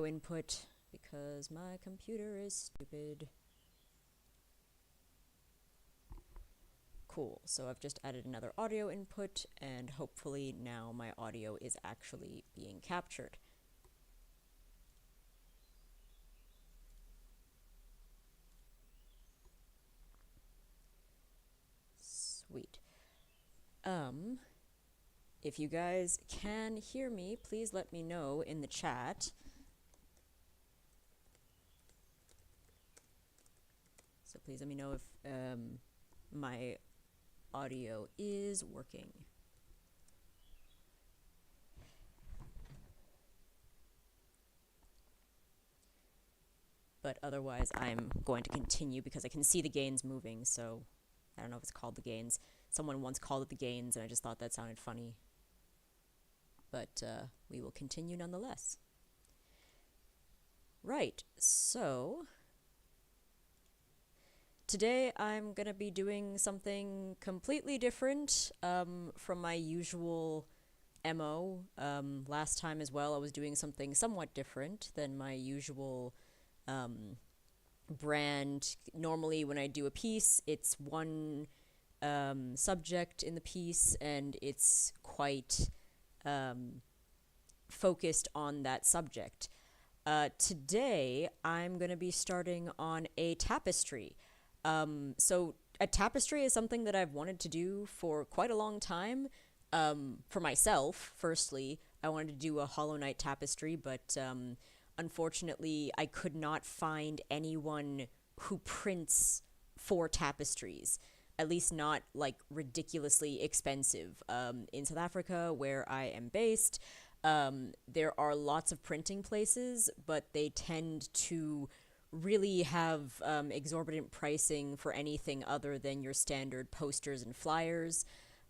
input because my computer is stupid. Cool, so I've just added another audio input, and hopefully now my audio is actually being captured. Sweet. If you guys can hear me, please let me know in the chat. So please let me know if my audio is working. But otherwise, I'm going to continue because I can see the gains moving, so I don't know if it's called the gains. Someone once called it the gains, and I just thought that sounded funny. But we will continue nonetheless. Right, so today I'm going to be doing something completely different from my usual MO. Last time as well, I was doing something somewhat different than my usual brand. Normally when I do a piece, it's one subject in the piece, and it's quite focused on that subject. Today, I'm going to be starting on a tapestry. So a tapestry is something that I've wanted to do for quite a long time. For myself, firstly, I wanted to do a Hollow Knight tapestry, but unfortunately, I could not find anyone who prints for tapestries. At least not like ridiculously expensive. In South Africa, where I am based, there are lots of printing places, but they tend to really have exorbitant pricing for anything other than your standard posters and flyers.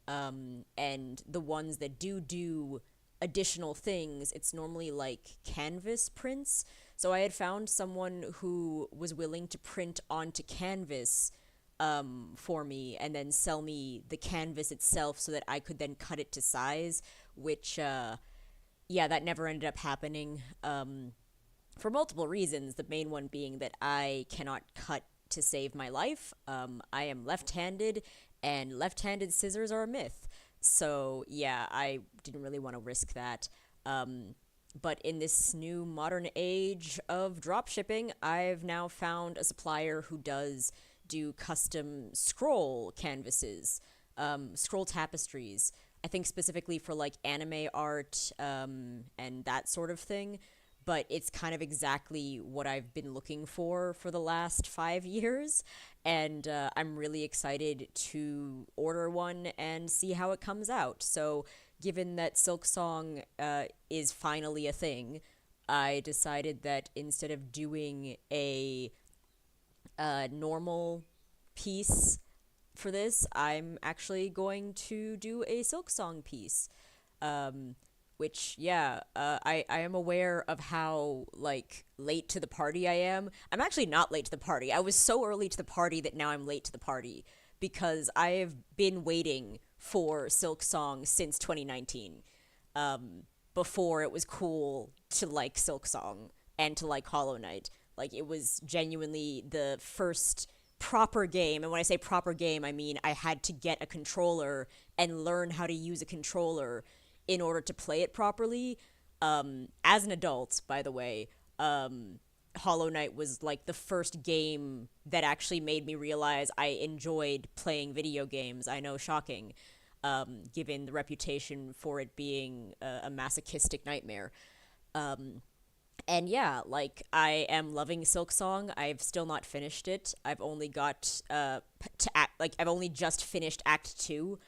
And the ones that do additional things, it's normally like canvas prints. So I had found someone who was willing to print onto canvas for me and then sell me the canvas itself so that I could then cut it to size, which, yeah, that never ended up happening for multiple reasons, the main one being that I cannot cut to save my life. I am left-handed, and left-handed scissors are a myth. So, yeah, I didn't really want to risk that. But in this new modern age of dropshipping, I've now found a supplier who does do custom scroll canvases, scroll tapestries. I think specifically for like anime art and that sort of thing. But it's kind of exactly what I've been looking for the last 5 years. And I'm really excited to order one and see how it comes out. So, given that Silksong is finally a thing, I decided that instead of doing a normal piece for this, I'm actually going to do a Silksong piece. Which, yeah, I am aware of how, like, late to the party I am. I'm actually not late to the party. I was so early to the party that now I'm late to the party because I have been waiting for Silksong since 2019, before it was cool to like Silksong and to like Hollow Knight. Like, it was genuinely the first proper game, and when I say proper game, I mean I had to get a controller and learn how to use a controller in order to play it properly. As an adult, by the way, Hollow Knight was like the first game that actually made me realize I enjoyed playing video games. I know, shocking, given the reputation for it being a masochistic nightmare. And yeah, like, I am loving Silksong. I've still not finished it. I've only got I've only just finished Act 2,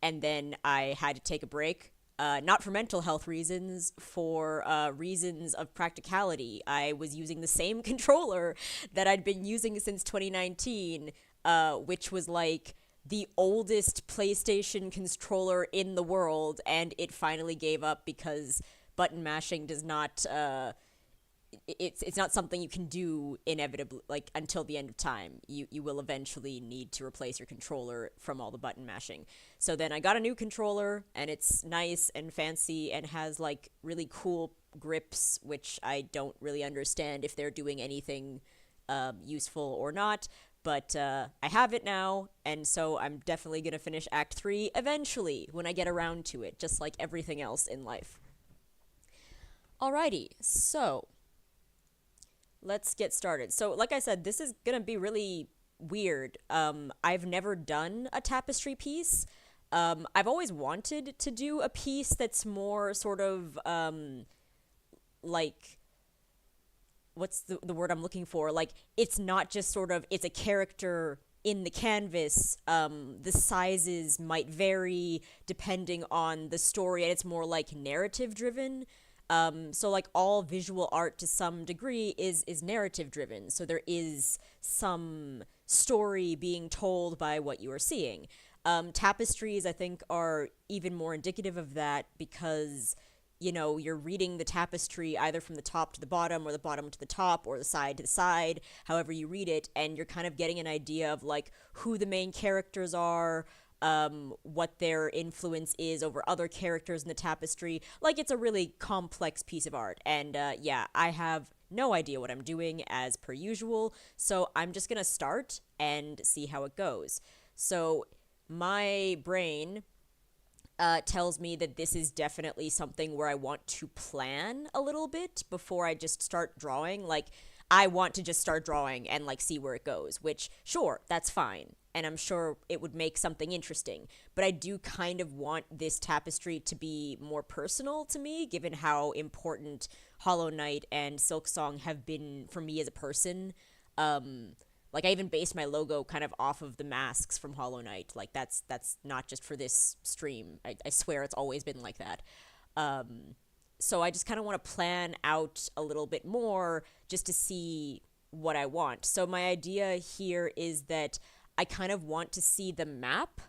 and then I had to take a break. Not for mental health reasons, for reasons of practicality. I was using the same controller that I'd been using since 2019, which was like the oldest PlayStation controller in the world, and it finally gave up because button mashing does not it's not something you can do inevitably, like until the end of time. You will eventually need to replace your controller from all the button mashing. So then I got a new controller, and it's nice and fancy and has like really cool grips, which I don't really understand if they're doing anything useful or not. But I have it now, and so I'm definitely gonna finish Act 3 eventually when I get around to it, just like everything else in life. Alrighty, so let's get started. So, like I said, this is gonna be really weird. I've never done a tapestry piece. I've always wanted to do a piece that's more sort of like what's the word I'm looking for? Like it's not just sort of it's a character in the canvas. The sizes might vary depending on the story, and it's more like narrative driven. So like all visual art to some degree is narrative driven. So there is some story being told by what you are seeing. Tapestries, I think, are even more indicative of that because you're reading the tapestry either from the top to the bottom or the bottom to the top or the side to the side, however you read it, and you're kind of getting an idea of like who the main characters are, what their influence is over other characters in the tapestry. Like it's a really complex piece of art, and yeah, I have no idea what I'm doing as per usual, so I'm just gonna start and see how it goes. So my brain tells me that this is definitely something where I want to plan a little bit before I just start drawing. Like, I want to just start drawing and, like, see where it goes, which, sure, that's fine. And I'm sure it would make something interesting. But I do kind of want this tapestry to be more personal to me, given how important Hollow Knight and Silksong have been for me as a person. Like I even based my logo kind of off of the masks from Hollow Knight. Like that's not just for this stream. I swear it's always been like that. So I just kind of want to plan out a little bit more just to see what I want. So my idea here is that I kind of want to see the map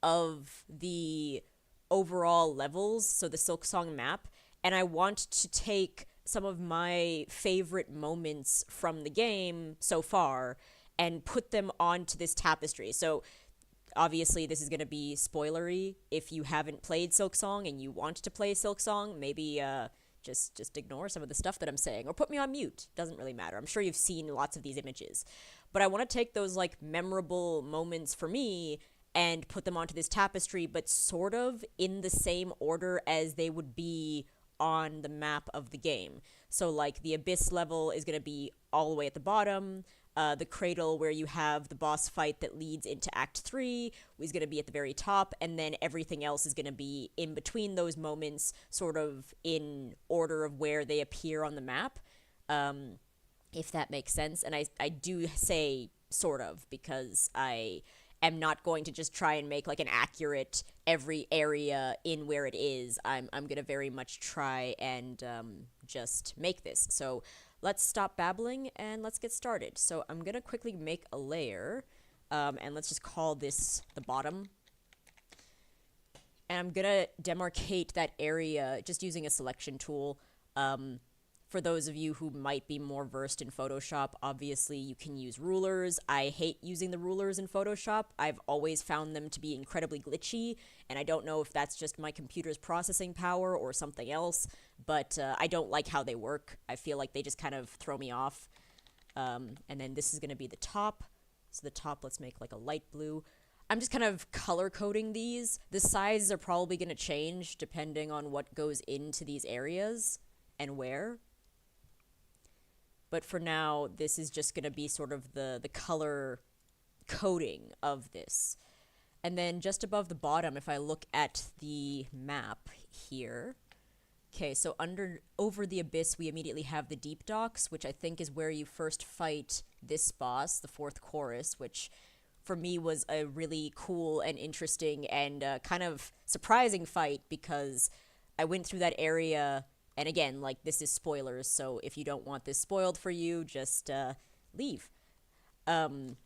of the overall levels, so the Silksong map, and I want to take some of my favorite moments from the game so far and put them onto this tapestry. So obviously this is going to be spoilery. If you haven't played Silksong and you want to play Silksong, maybe just ignore some of the stuff that I'm saying or put me on mute. Doesn't really matter. I'm sure you've seen lots of these images. But I want to take those like memorable moments for me and put them onto this tapestry, but sort of in the same order as they would be on the map of the game. So like the Abyss level is going to be all the way at the bottom. The cradle where you have the boss fight that leads into Act 3 is going to be at the very top, and then everything else is going to be in between those moments, sort of in order of where they appear on the map, if that makes sense. And I do say sort of because I am not going to just try and make like an accurate every area in where it is. I'm going to very much try and just make this. So let's stop babbling and let's get started. So I'm going to quickly make a layer, and let's just call this the bottom. And I'm going to demarcate that area just using a selection tool. For those of you who might be more versed in Photoshop, obviously you can use rulers. I hate using the rulers in Photoshop. I've always found them to be incredibly glitchy, and I don't know if that's just my computer's processing power or something else, but I don't like how they work. I feel like they just kind of throw me off. And then this is going to be the top. So the top, let's make like a light blue. I'm just kind of color coding these. The sizes are probably going to change depending on what goes into these areas and where. But for now, this is just going to be sort of the color coding of this. And then just above the bottom, if I look at the map here, okay, so over the Abyss, we immediately have the Deep Docks, which I think is where you first fight this boss, the fourth chorus, which for me was a really cool and interesting and kind of surprising fight because I went through that area. And again, like, this is spoilers, so if you don't want this spoiled for you, just leave. Don't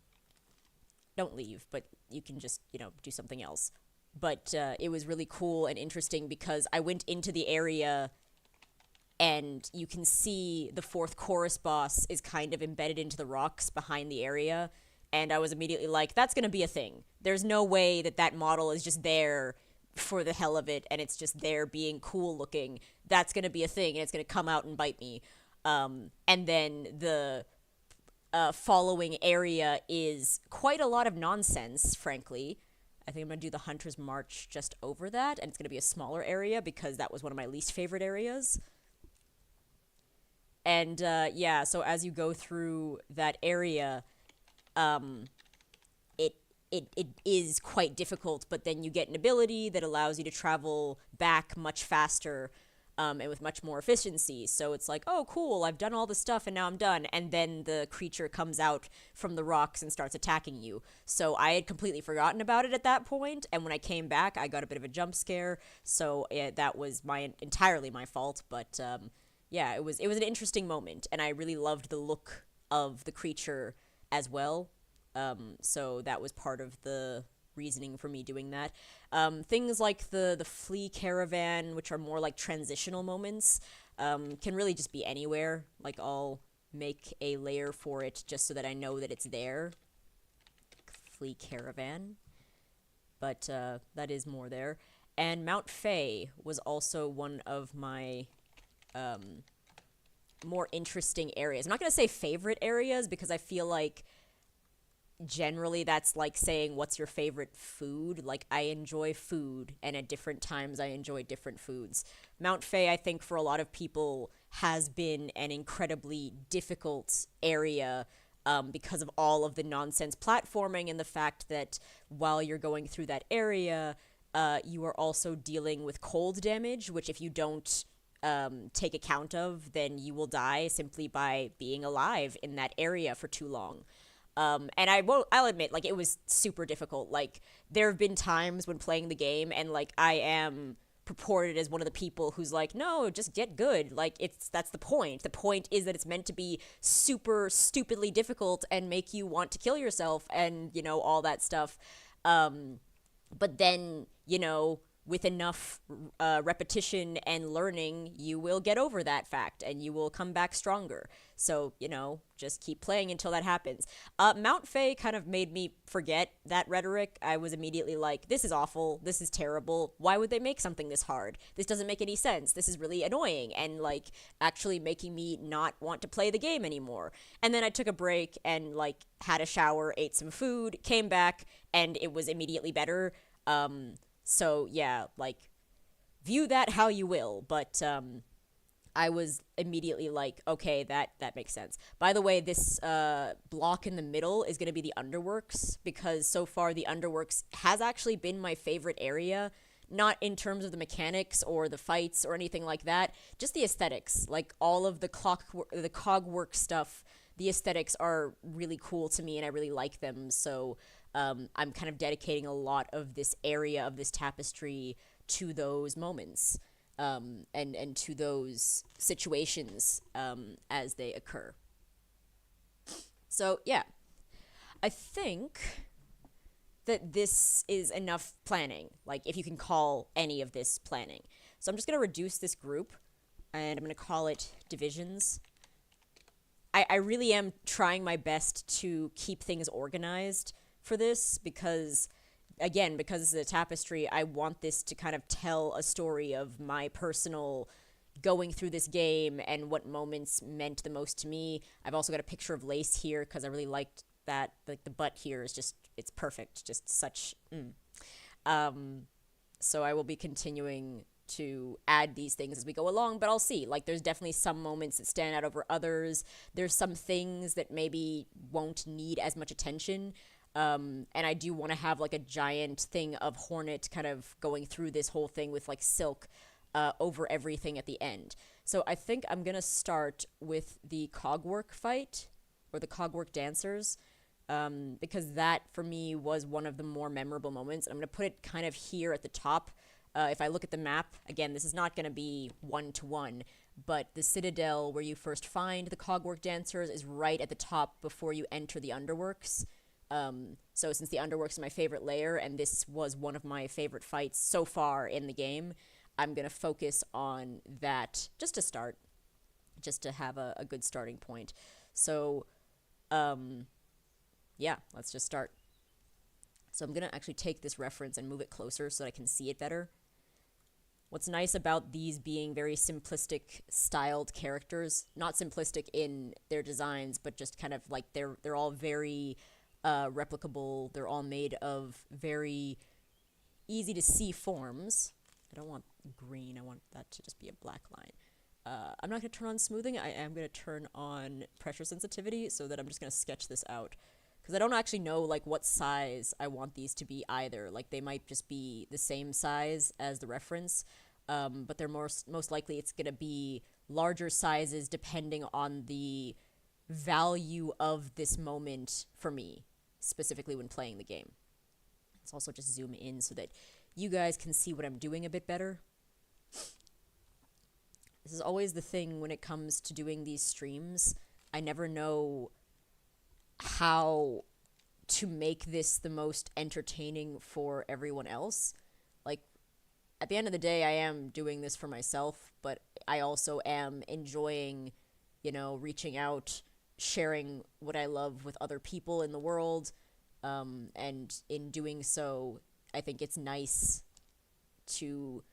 leave, but you can just, do something else. But it was really cool and interesting because I went into the area and you can see the fourth chorus boss is kind of embedded into the rocks behind the area. And I was immediately like, that's going to be a thing. There's no way that that model is just there for the hell of it and it's just there being cool looking. That's going to be a thing and it's going to come out and bite me. And then the following area is quite a lot of nonsense, frankly. I think I'm going to do the Hunter's March just over that, and it's going to be a smaller area because that was one of my least favorite areas. And yeah, so as you go through that area, um, it is quite difficult, but then you get an ability that allows you to travel back much faster, and with much more efficiency. So it's like, oh, cool, I've done all the stuff and now I'm done. And then the creature comes out from the rocks and starts attacking you. So I had completely forgotten about it at that point, and when I came back, I got a bit of a jump scare. So that was entirely my fault, but yeah, it was an interesting moment, and I really loved the look of the creature as well. So that was part of the reasoning for me doing that. Things like the flea caravan, which are more like transitional moments, can really just be anywhere. Like, I'll make a layer for it just so that I know that it's there. Flea caravan. But that is more there. And Mount Fae was also one of my more interesting areas. I'm not going to say favorite areas because I feel like generally that's like saying what's your favorite food. Like, I enjoy food, and at different times I enjoy different foods. Mount Fae, I think, for a lot of people has been an incredibly difficult area, because of all of the nonsense platforming and the fact that while you're going through that area, you are also dealing with cold damage, which if you don't take account of, then you will die simply by being alive in that area for too long. And I'll admit, like, it was super difficult. Like, there have been times when playing the game and, like, I am purported as one of the people who's like, no, just get good. Like, that's the point. The point is that it's meant to be super stupidly difficult and make you want to kill yourself and, all that stuff. But then, with enough repetition and learning, you will get over that fact and you will come back stronger. So, just keep playing until that happens. Mount Fae kind of made me forget that rhetoric. I was immediately like, this is awful. This is terrible. Why would they make something this hard? This doesn't make any sense. This is really annoying and, like, actually making me not want to play the game anymore. And then I took a break and, like, had a shower, ate some food, came back, and it was immediately better. So, yeah, like, view that how you will, but I was immediately like, okay, that makes sense. By the way, this block in the middle is going to be the Underworks, because so far the Underworks has actually been my favorite area, not in terms of the mechanics or the fights or anything like that, just the aesthetics. Like, all of the cogwork stuff, the aesthetics are really cool to me, and I really like them, so I'm kind of dedicating a lot of this area of this tapestry to those moments, and to those situations, as they occur. So, yeah, I think that this is enough planning, like, if you can call any of this planning. So I'm just going to reduce this group, and I'm going to call it divisions. I really am trying my best to keep things organized for this because, again, because it's a tapestry, I want this to kind of tell a story of my personal going through this game and what moments meant the most to me. I've also got a picture of Lace here because I really liked that. Like, the butt here is just, it's perfect. Just such, so I will be continuing to add these things as we go along, but I'll see. Like, there's definitely some moments that stand out over others. There's some things that maybe won't need as much attention. And I do want to have, like, a giant thing of Hornet kind of going through this whole thing with, like, Silk over everything at the end. So I think I'm going to start with the Cogwork fight, or the Cogwork Dancers, because that, for me, was one of the more memorable moments. I'm going to put it kind of here at the top. If I look at the map, again, this is not going to be one-to-one, but the Citadel, where you first find the Cogwork Dancers, is right at the top before you enter the Underworks. So since the Underworks is my favorite layer, and this was one of my favorite fights so far in the game, I'm going to focus on that just to start, just to have a good starting point. So, um, yeah, let's just start. So I'm going to actually take this reference and move it closer so that I can see it better. What's nice about these being very simplistic styled characters, not simplistic in their designs, but just kind of like they're all very replicable. They're all made of very easy to see forms. I don't want green. I want that to just be a black line. I'm not going to turn on smoothing. I am going to turn on pressure sensitivity so that I'm just going to sketch this out. Because I don't actually know, like, what size I want these to be either. Like, they might just be the same size as the reference, but they're most likely it's going to be larger sizes depending on the value of this moment for me, specifically when playing the game. Let's also just zoom in so that you guys can see what I'm doing a bit better. This is always the thing when it comes to doing these streams. I never know how to make this the most entertaining for everyone else. Like, at the end of the day, I am doing this for myself, but I also am enjoying, reaching out, sharing what I love with other people in the world, and in doing so, I think it's nice to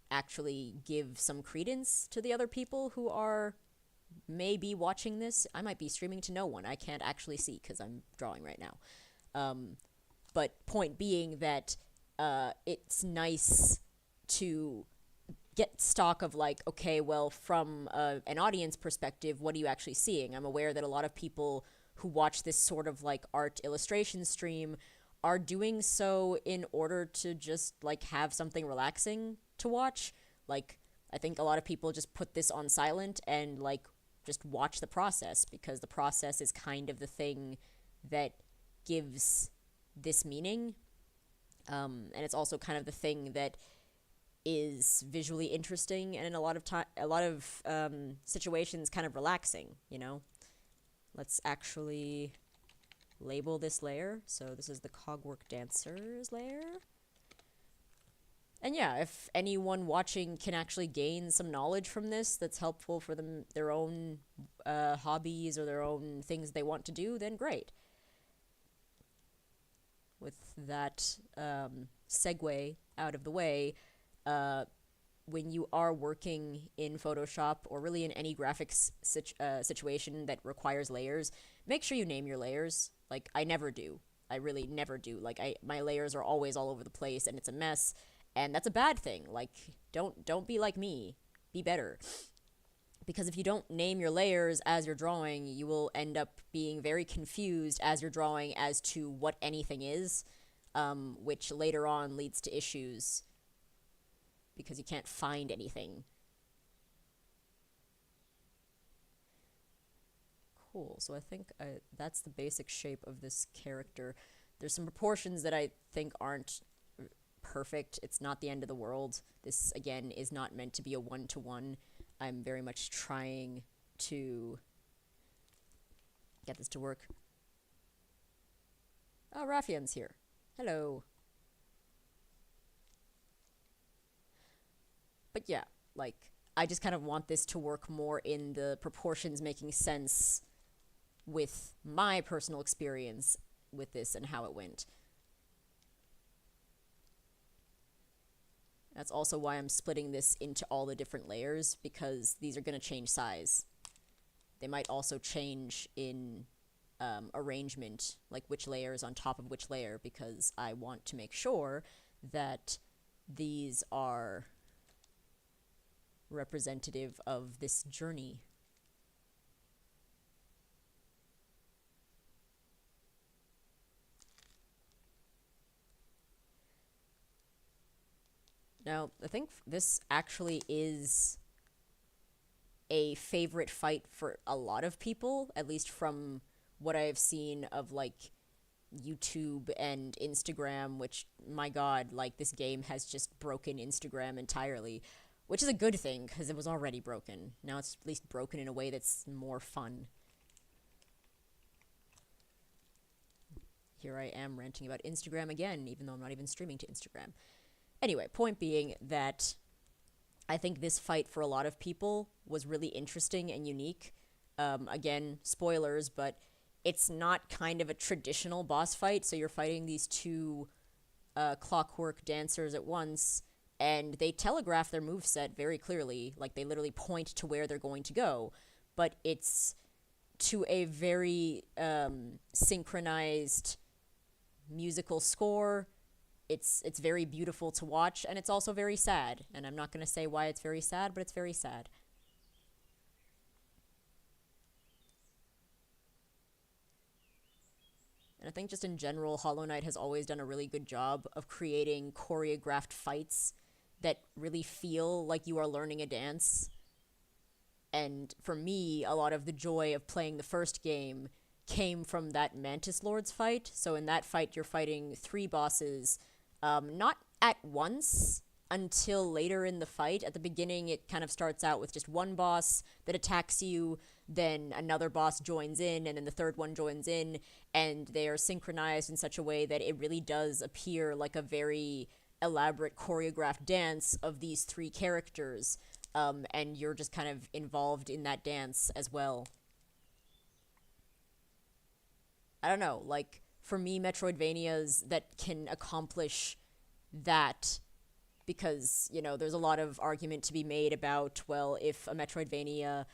actually give some credence to the other people who are maybe watching this. I might be streaming to no one. I can't actually see because I'm drawing right now. But point being that it's nice to get stock of like, okay, well, from an audience perspective, what are you actually seeing? I'm aware that a lot of people who watch this sort of like art illustration stream are doing so in order to just like have something relaxing to watch. Like, I think a lot of people just put this on silent and like just watch the process, because the process is kind of the thing that gives this meaning. And it's also kind of the thing that is visually interesting and in a lot of situations kind of relaxing, Let's actually label this layer. So this is the Cogwork Dancers layer. And yeah, if anyone watching can actually gain some knowledge from this that's helpful for them, their own hobbies or their own things they want to do, then great. With that segue out of the way, when you are working in Photoshop or really in any graphics situation that requires layers, make sure you name your layers. Like, I never do. I really never do. Like, my layers are always all over the place and it's a mess. And that's a bad thing. Like, don't be like me. Be better. Because if you don't name your layers as you're drawing, you will end up being very confused as you're drawing as to what anything is, which later on leads to issues because you can't find anything. Cool. So I think that's the basic shape of this character. There's some proportions that I think aren't perfect. It's not the end of the world. This, again, is not meant to be a one-to-one. I'm very much trying to get this to work. Oh, Rafian's here. Hello. But yeah, like, I just kind of want this to work more in the proportions making sense with my personal experience with this and how it went. That's also why I'm splitting this into all the different layers, because these are going to change size. They might also change in arrangement, like which layer is on top of which layer, because I want to make sure that these are representative of this journey. Now, I think this actually is a favorite fight for a lot of people, at least from what I have seen of, like, YouTube and Instagram, which, my god, like, this game has just broken Instagram entirely, which is a good thing, because it was already broken. Now it's at least broken in a way that's more fun. Here I am ranting about Instagram again, even though I'm not even streaming to Instagram. Anyway, point being that I think this fight for a lot of people was really interesting and unique. Again, spoilers, but it's not kind of a traditional boss fight, so you're fighting these two clockwork dancers at once, and they telegraph their moveset very clearly. Like, they literally point to where they're going to go, but it's to a very synchronized musical score. It's very beautiful to watch, and it's also very sad. And I'm not going to say why it's very sad, but it's very sad. And I think just in general, Hollow Knight has always done a really good job of creating choreographed fights that really feel like you are learning a dance. And for me, a lot of the joy of playing the first game came from that Mantis Lord's fight. So in that fight, you're fighting three bosses, not at once until later in the fight. At the beginning, it kind of starts out with just one boss that attacks you, then another boss joins in, and then the third one joins in, and they are synchronized in such a way that it really does appear like a very elaborate choreographed dance of these three characters, and you're just kind of involved in that dance as well. I don't know, like, for me, Metroidvanias that can accomplish that, because, you know, there's a lot of argument to be made about, well, if a Metroidvania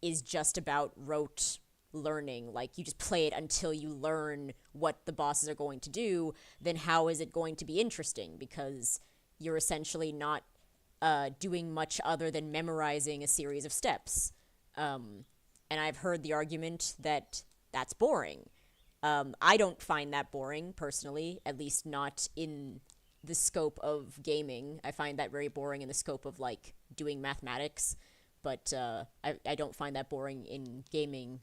is just about rote learning, like you just play it until you learn what the bosses are going to do, then how is it going to be interesting? Because you're essentially not doing much other than memorizing a series of steps. And I've heard the argument that that's boring. I don't find that boring, personally, at least not in the scope of gaming. I find that very boring in the scope of, like, doing mathematics, but I don't find that boring in gaming.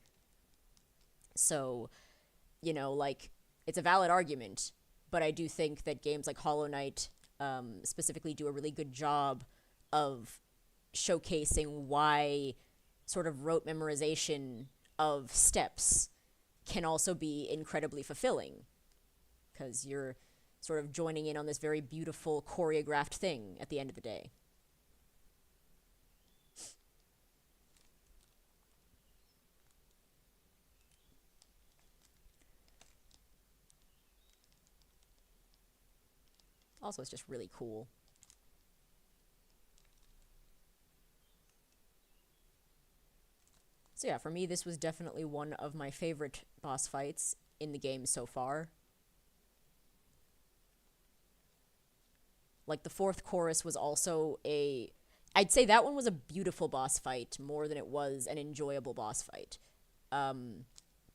So, you know, like, it's a valid argument, but I do think that games like Hollow Knight specifically do a really good job of showcasing why sort of rote memorization of steps can also be incredibly fulfilling, because you're sort of joining in on this very beautiful choreographed thing at the end of the day. Also, it's just really cool. So yeah, for me, this was definitely one of my favorite boss fights in the game so far. Like, the fourth chorus was also a... I'd say that one was a beautiful boss fight more than it was an enjoyable boss fight.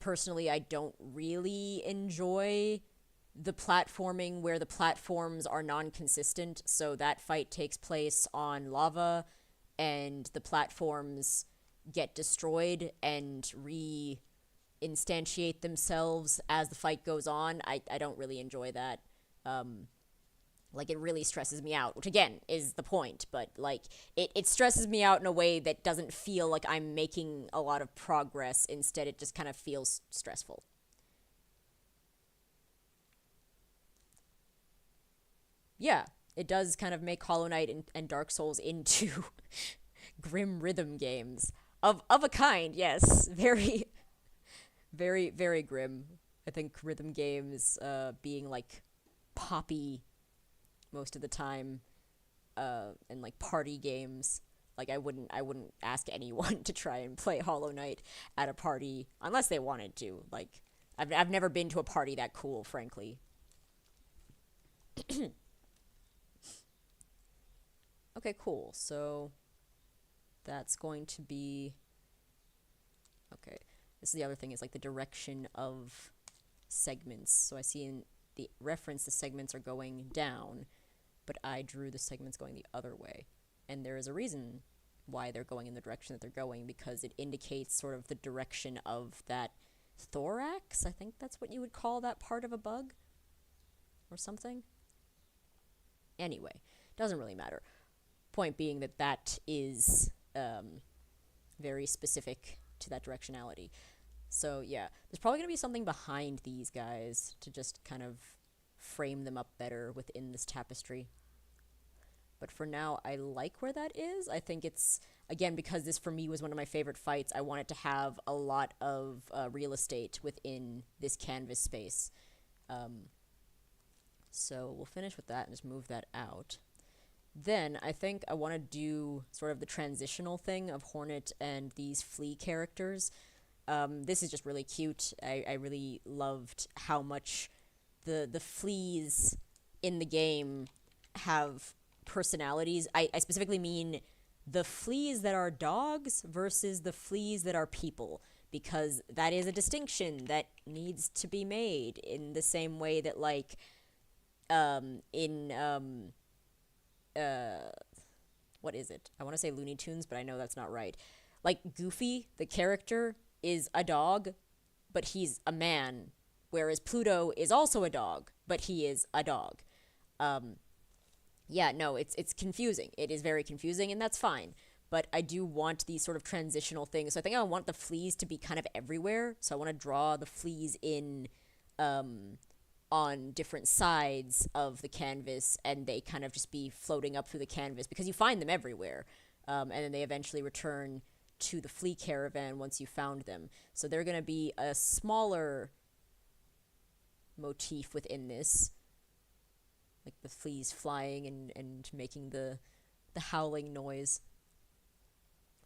Personally, I don't really enjoy the platforming where the platforms are non-consistent, so that fight takes place on lava, and the platforms get destroyed and re-instantiate themselves as the fight goes on. I don't really enjoy that. Like, it really stresses me out, which, again, is the point, but, like, it stresses me out in a way that doesn't feel like I'm making a lot of progress. Instead, it just kind of feels stressful. Yeah, it does kind of make Hollow Knight and Dark Souls into grim rhythm games. Of a kind, yes. Very, very, very grim. I think rhythm games being, like, poppy most of the time, and, like, party games. Like, I wouldn't ask anyone to try and play Hollow Knight at a party unless they wanted to. Like, I've never been to a party that cool, frankly. Okay, cool. So that's going to be... Okay. This is the other thing, is, like, the direction of segments. So I see in the reference the segments are going down, but I drew the segments going the other way. And there is a reason why they're going in the direction that they're going, because it indicates sort of the direction of that thorax. I think that's what you would call that part of a bug or something. Anyway, doesn't really matter. Point being that that is very specific to that directionality. So yeah, there's probably going to be something behind these guys to just kind of frame them up better within this tapestry. But for now, I like where that is. I think it's, again, because this for me was one of my favorite fights, I wanted to have a lot of real estate within this canvas space. Um, so we'll finish with that and just move that out. Then I think I want to do sort of the transitional thing of Hornet and these flea characters. This is just really cute. I really loved how much the fleas in the game have personalities. I specifically mean the fleas that are dogs versus the fleas that are people, because that is a distinction that needs to be made in the same way that, like, in uh what is it? I want to say Looney Tunes, but I know that's not right. Like Goofy, the character, is a dog, but he's a man, whereas Pluto is also a dog, but he is a dog. Um, yeah, no, it's confusing. It is very confusing, and that's fine. But I do want these sort of transitional things. So I think I want the fleas to be kind of everywhere. So I want to draw the fleas in um, on different sides of the canvas, and they kind of just be floating up through the canvas because you find them everywhere. And then they eventually return to the flea caravan once you found them. So they're going to be a smaller motif within this, like the fleas flying and making the howling noise.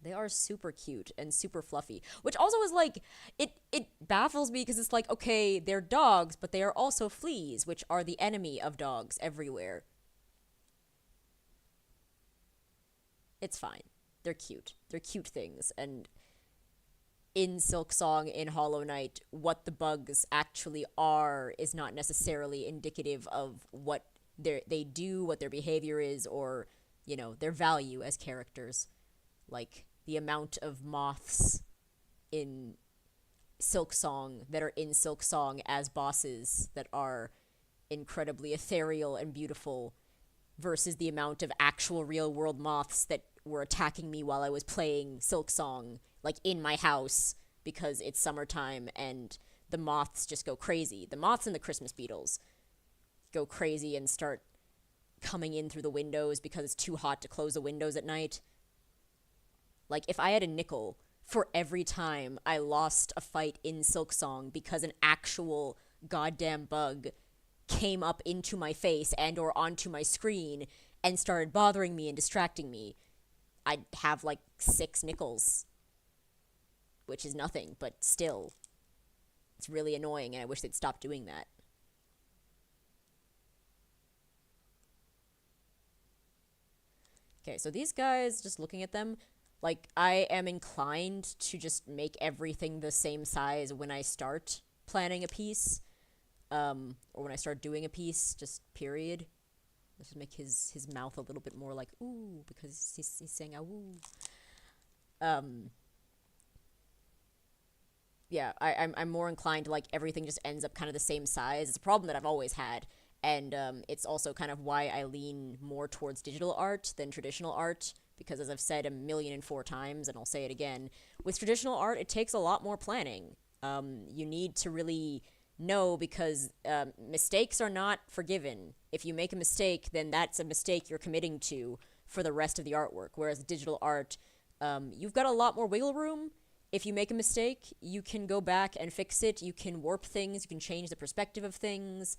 They are super cute and super fluffy, which also is like, it baffles me because it's like, okay, they're dogs, but they are also fleas, which are the enemy of dogs everywhere. It's fine. They're cute. They're cute things. And in Silksong, in Hollow Knight, what the bugs actually are is not necessarily indicative of what they do, what their behavior is, or, you know, their value as characters. Like, the amount of moths in Silksong that are in Silksong as bosses that are incredibly ethereal and beautiful versus the amount of actual real world moths that were attacking me while I was playing Silksong, like in my house, because it's summertime and the moths just go crazy. The moths and the Christmas beetles go crazy and start coming in through the windows because it's too hot to close the windows at night. Like, if I had a nickel for every time I lost a fight in Silksong because an actual goddamn bug came up into my face and or onto my screen and started bothering me and distracting me, I'd have like 6 nickels, which is nothing, but still, it's really annoying, and I wish they'd stop doing that. Okay, so these guys, just looking at them, like, I am inclined to just make everything the same size when I start planning a piece, or when I start doing a piece, just period. Let's just make his mouth a little bit more like, ooh, because he's saying, ah, ooh. Um, yeah, I'm more inclined to, like, everything just ends up kind of the same size. It's a problem that I've always had, and it's also kind of why I lean more towards digital art than traditional art, because as I've said 1,000,004 times, and I'll say it again, with traditional art, it takes a lot more planning. You need to really know, because mistakes are not forgiven. If you make a mistake, then that's a mistake you're committing to for the rest of the artwork, whereas digital art, you've got a lot more wiggle room. If you make a mistake, you can go back and fix it. You can warp things. You can change the perspective of things.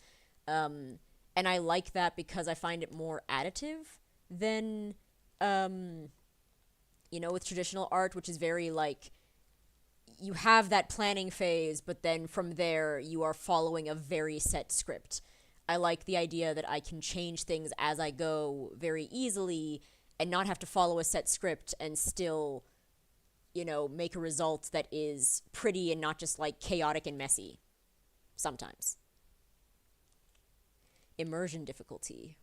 And I like that because I find it more additive than, with traditional art, which is very, like, you have that planning phase, but then from there, you are following a very set script. I like the idea that I can change things as I go very easily and not have to follow a set script and still, make a result that is pretty and not just, like, chaotic and messy. Sometimes. Immersion difficulty.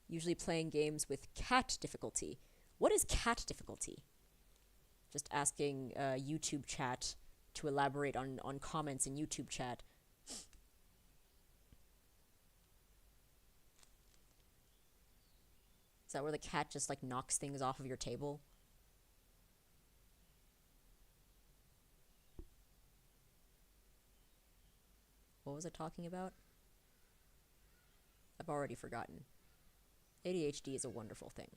Usually playing games with cat difficulty. What is cat difficulty? Just asking YouTube chat to elaborate on comments in YouTube chat. Is that where the cat just, like, knocks things off of your table? What was I talking about? I've already forgotten. ADHD is a wonderful thing.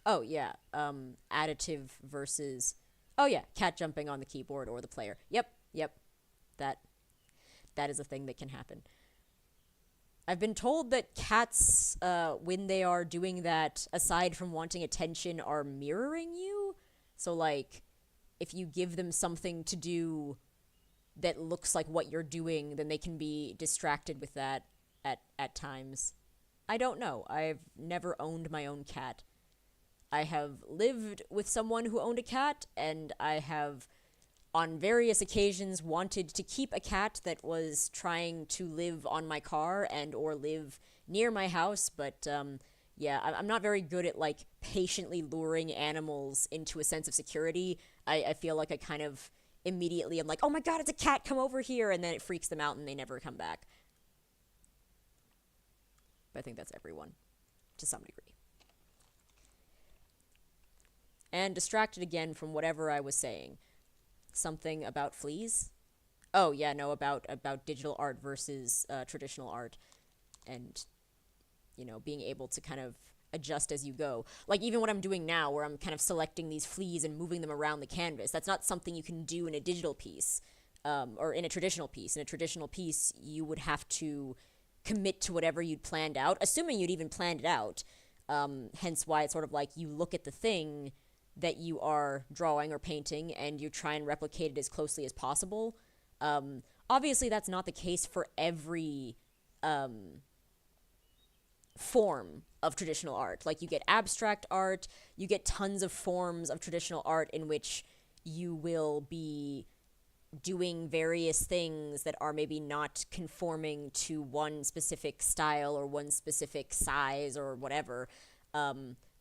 Oh yeah, additive versus. Oh yeah, cat jumping on the keyboard or the player. Yep, yep. That that is a thing that can happen. I've been told that cats, when they are doing that, aside from wanting attention, are mirroring you. So like, if you give them something to do that looks like what you're doing, then they can be distracted with that at times. I don't know. I've never owned my own cat. I have lived with someone who owned a cat, and I have on various occasions wanted to keep a cat that was trying to live on my car and or live near my house, but yeah, I'm not very good at like patiently luring animals into a sense of security. I feel like I kind of immediately am like, oh my god, it's a cat, come over here, and then it freaks them out and they never come back. But I think that's everyone to some degree. And distracted again from whatever I was saying. Something about fleas? Oh yeah, no, about digital art versus traditional art, and being able to kind of adjust as you go. Like even what I'm doing now, where I'm kind of selecting these fleas and moving them around the canvas. That's not something you can do in a digital piece, or in a traditional piece. In a traditional piece, you would have to commit to whatever you'd planned out, assuming you'd even planned it out. Hence why it's sort of like you look at the thing that you are drawing or painting and you try and replicate it as closely as possible. Obviously, that's not the case for every form of traditional art. Like, you get abstract art, you get tons of forms of traditional art in which you will be doing various things that are maybe not conforming to one specific style or one specific size or whatever.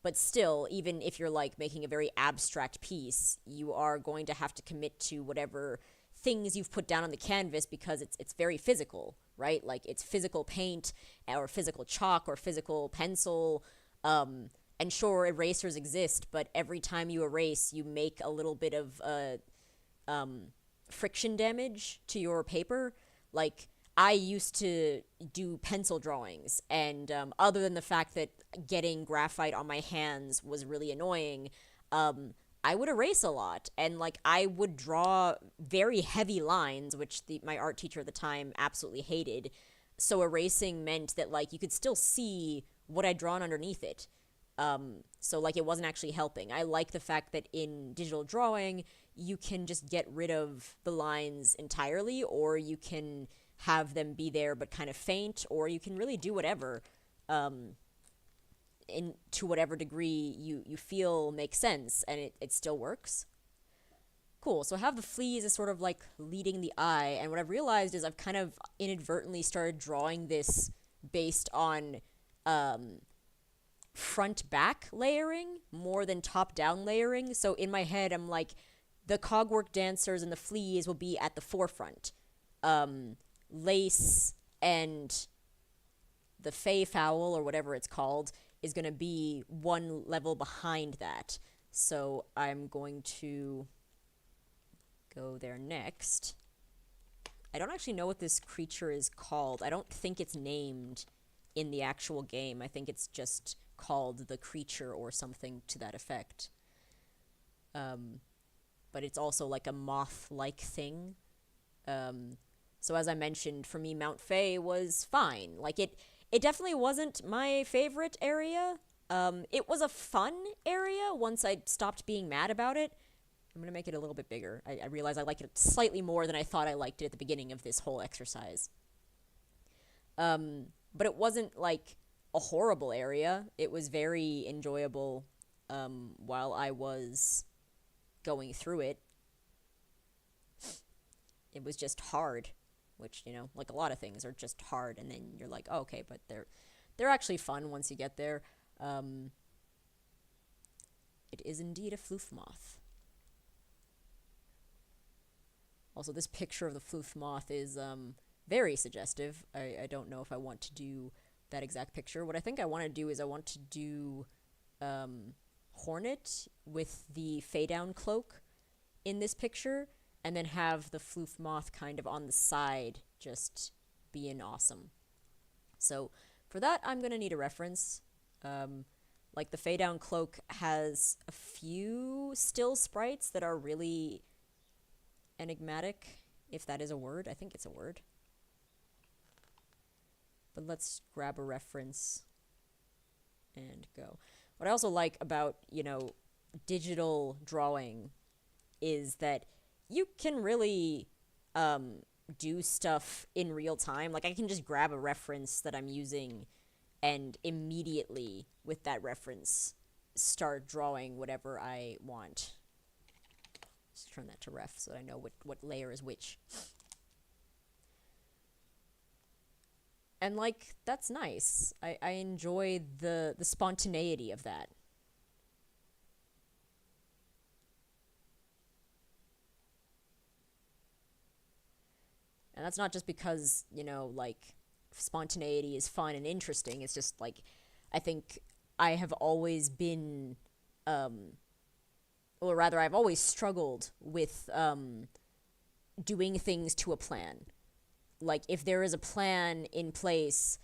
But still, even if you're like making a very abstract piece, you are going to have to commit to whatever things you've put down on the canvas because it's very physical, right? Like it's physical paint or physical chalk or physical pencil. And sure, erasers exist, but every time you erase, you make a little bit of friction damage to your paper. Like I used to do pencil drawings, and other than the fact that getting graphite on my hands was really annoying, I would erase a lot, and like I would draw very heavy lines, which my art teacher at the time absolutely hated. So erasing meant that like you could still see what I'd drawn underneath it. So like it wasn't actually helping. I like the fact that in digital drawing you can just get rid of the lines entirely, or you can have them be there but kind of faint, or you can really do whatever in to whatever degree you feel makes sense, and it still works. Cool. So I have the fleas as sort of like leading the eye, and what I've realized is I've kind of inadvertently started drawing this based on front back layering more than top down layering. So in my head I'm like, the cogwork dancers and the fleas will be at the forefront. Lace and the fey fowl or whatever it's called is going to be one level behind that. So I'm going to go there next. I don't actually know what this creature is called. I don't think it's named in the actual game. I think it's just called the creature or something to that effect. But it's also like a moth-like thing. So as I mentioned, for me, Mount Fay was fine. Like it definitely wasn't my favorite area. It was a fun area once I stopped being mad about it. I'm gonna make it a little bit bigger. I realize I like it slightly more than I thought I liked it at the beginning of this whole exercise. But it wasn't like a horrible area. It was very enjoyable while I was going through it. It was just hard, which, like a lot of things are just hard, and then you're like, oh, okay, but they're actually fun once you get there. It is indeed a floof moth. Also, this picture of the floof moth is very suggestive. I don't know if I want to do that exact picture. What I think I want to do is I want to do Hornet with the fey down cloak in this picture, and then have the floof moth kind of on the side just being awesome. So For that, I'm gonna need a reference. Um, like the Fey Down Cloak has a few still sprites that are really enigmatic, if that is a word. I think it's a word. But let's grab a reference and go. What I also like about, digital drawing is that you can really do stuff in real time. Like, I can just grab a reference that I'm using and immediately, with that reference, start drawing whatever I want. Just turn that to ref so that I know what layer is which. And, like, that's nice. I enjoy the spontaneity of that. And that's not just because, like, spontaneity is fun and interesting. It's just, like, I think I have always been, or rather, I've always struggled with doing things to a plan. Like, if there is a plan in place,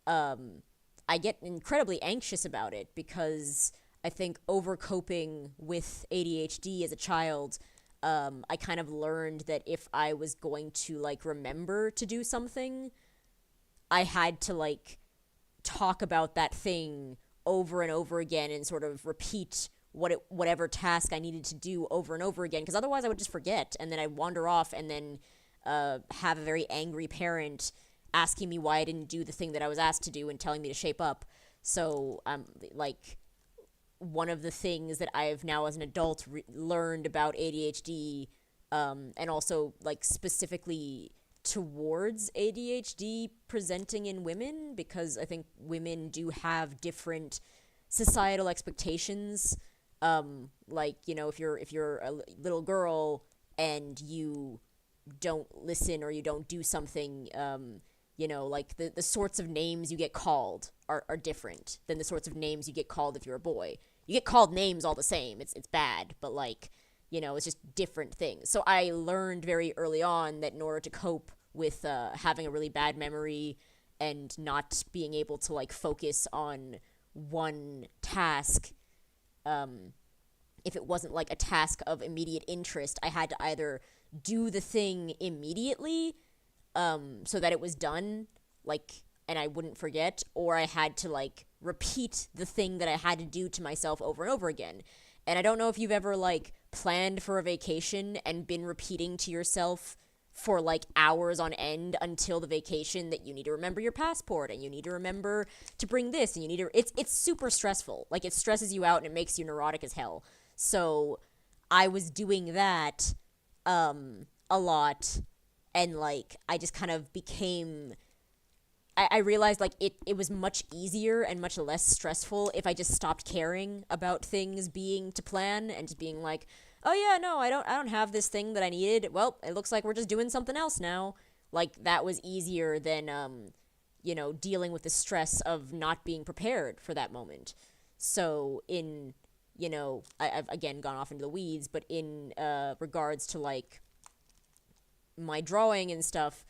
I get incredibly anxious about it because I think overcoping with ADHD as a child, I kind of learned that if I was going to, like, remember to do something, I had to, like, talk about that thing over and over again and sort of repeat whatever task I needed to do over and over again, because otherwise I would just forget, and then I'd wander off and then have a very angry parent asking me why I didn't do the thing that I was asked to do and telling me to shape up. So, like, one of the things that I've now as an adult learned about ADHD, and also, like, specifically towards ADHD presenting in women, because I think women do have different societal expectations. Like, if you're a little girl and you don't listen or you don't do something, like the sorts of names you get called are different than the sorts of names you get called if you're a boy. You get called names all the same. It's bad, but, like, it's just different things. So I learned very early on that in order to cope with having a really bad memory and not being able to, like, focus on one task, if it wasn't, like, a task of immediate interest, I had to either do the thing immediately, so that it was done, like, and I wouldn't forget, or I had to, like, repeat the thing that I had to do to myself over and over again. And I don't know if you've ever, like, planned for a vacation and been repeating to yourself for, like, hours on end until the vacation that you need to remember your passport and you need to remember to bring this and you need to, it's super stressful. Like, it stresses you out and it makes you neurotic as hell. So I was doing that a lot, and, like, I just kind of became, I realized, like, it was much easier and much less stressful if I just stopped caring about things being to plan and just being like, oh yeah, no, I don't have this thing that I needed. Well, it looks like we're just doing something else now. Like, that was easier than dealing with the stress of not being prepared for that moment. So in, I've again gone off into the weeds, but in regards to, like, my drawing and stuff,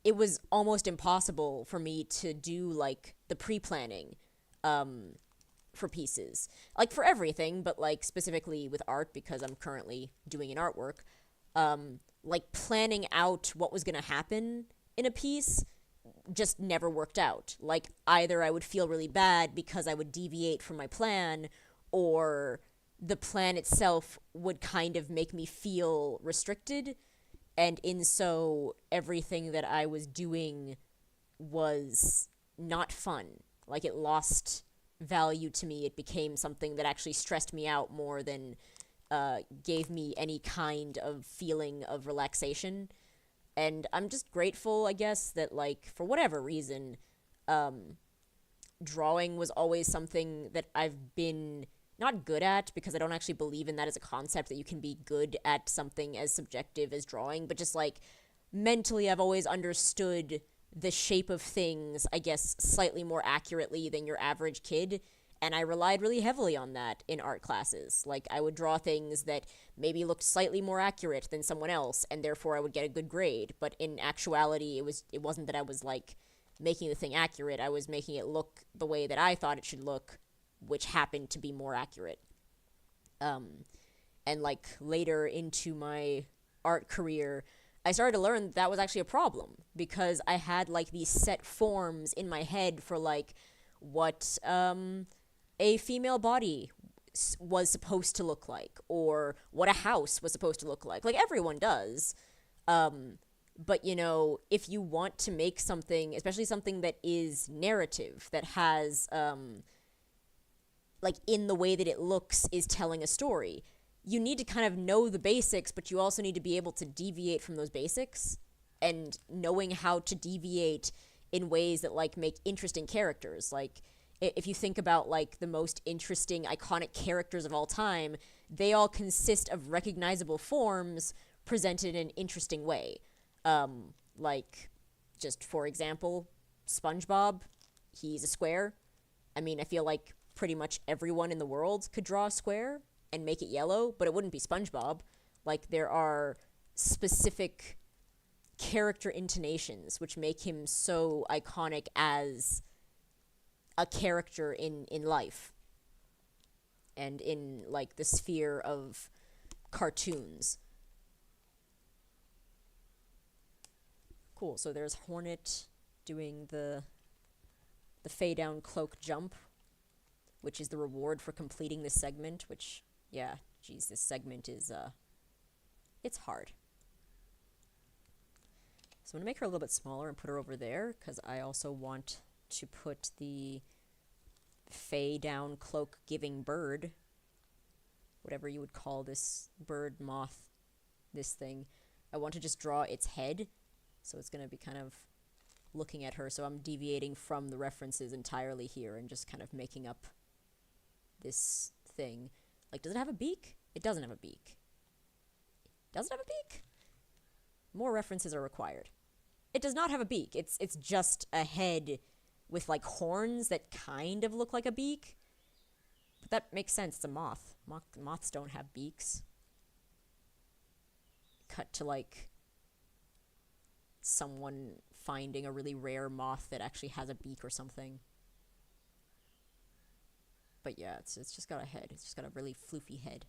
it was almost impossible for me to do, like, the pre-planning for pieces. Like, for everything, but, like, specifically with art, because I'm currently doing an artwork, like, planning out what was going to happen in a piece just never worked out. Like, either I would feel really bad because I would deviate from my plan, or the plan itself would kind of make me feel restricted, and in so everything that I was doing was not fun. Like, it lost value to me. It became something that actually stressed me out more than gave me any kind of feeling of relaxation. And I'm just grateful, I guess, that, like, for whatever reason, drawing was always something that I've been not good at, because I don't actually believe in that as a concept, that you can be good at something as subjective as drawing, but just, like, mentally I've always understood the shape of things, I guess, slightly more accurately than your average kid, and I relied really heavily on that in art classes. Like, I would draw things that maybe looked slightly more accurate than someone else, and therefore I would get a good grade, but in actuality, it wasn't that I was, like, making the thing accurate. I was making it look the way that I thought it should look, which happened to be more accurate. And like later into my art career, I started to learn that was actually a problem because I had like these set forms in my head for like what a female body was supposed to look like, or what a house was supposed to look like everyone does. But you know, if you want to make something, especially something that is narrative, that has like in the way that it looks is telling a story, you need to kind of know the basics, but you also need to be able to deviate from those basics, and knowing how to deviate in ways that like make interesting characters. Like if you think about like the most interesting iconic characters of all time, they all consist of recognizable forms presented in an interesting way. Like just for example, SpongeBob, he's a square. I mean, I feel like pretty much everyone in the world could draw a square and make it yellow, but it wouldn't be SpongeBob. Like there are specific character intonations which make him so iconic as a character in life and in like the sphere of cartoons. Cool. So there's Hornet doing the fade down cloak jump, which is the reward for completing this segment, which, yeah, geez, this segment is it's hard. So I'm going to make her a little bit smaller and put her over there, because I also want to put the fey down cloak giving bird, whatever you would call this bird, moth, this thing. I want to just draw its head, so it's going to be kind of looking at her, so I'm deviating from the references entirely here and just kind of making up this thing. Like, does it have a beak? It doesn't have a beak. Does it have a beak? More references are required. It does not have a beak. It's just a head with, like, horns that kind of look like a beak. But that makes sense. It's a moth. Moths don't have beaks. Cut to, like, someone finding a really rare moth that actually has a beak or something. But yeah, it's just got a head. It's just got a really floofy head.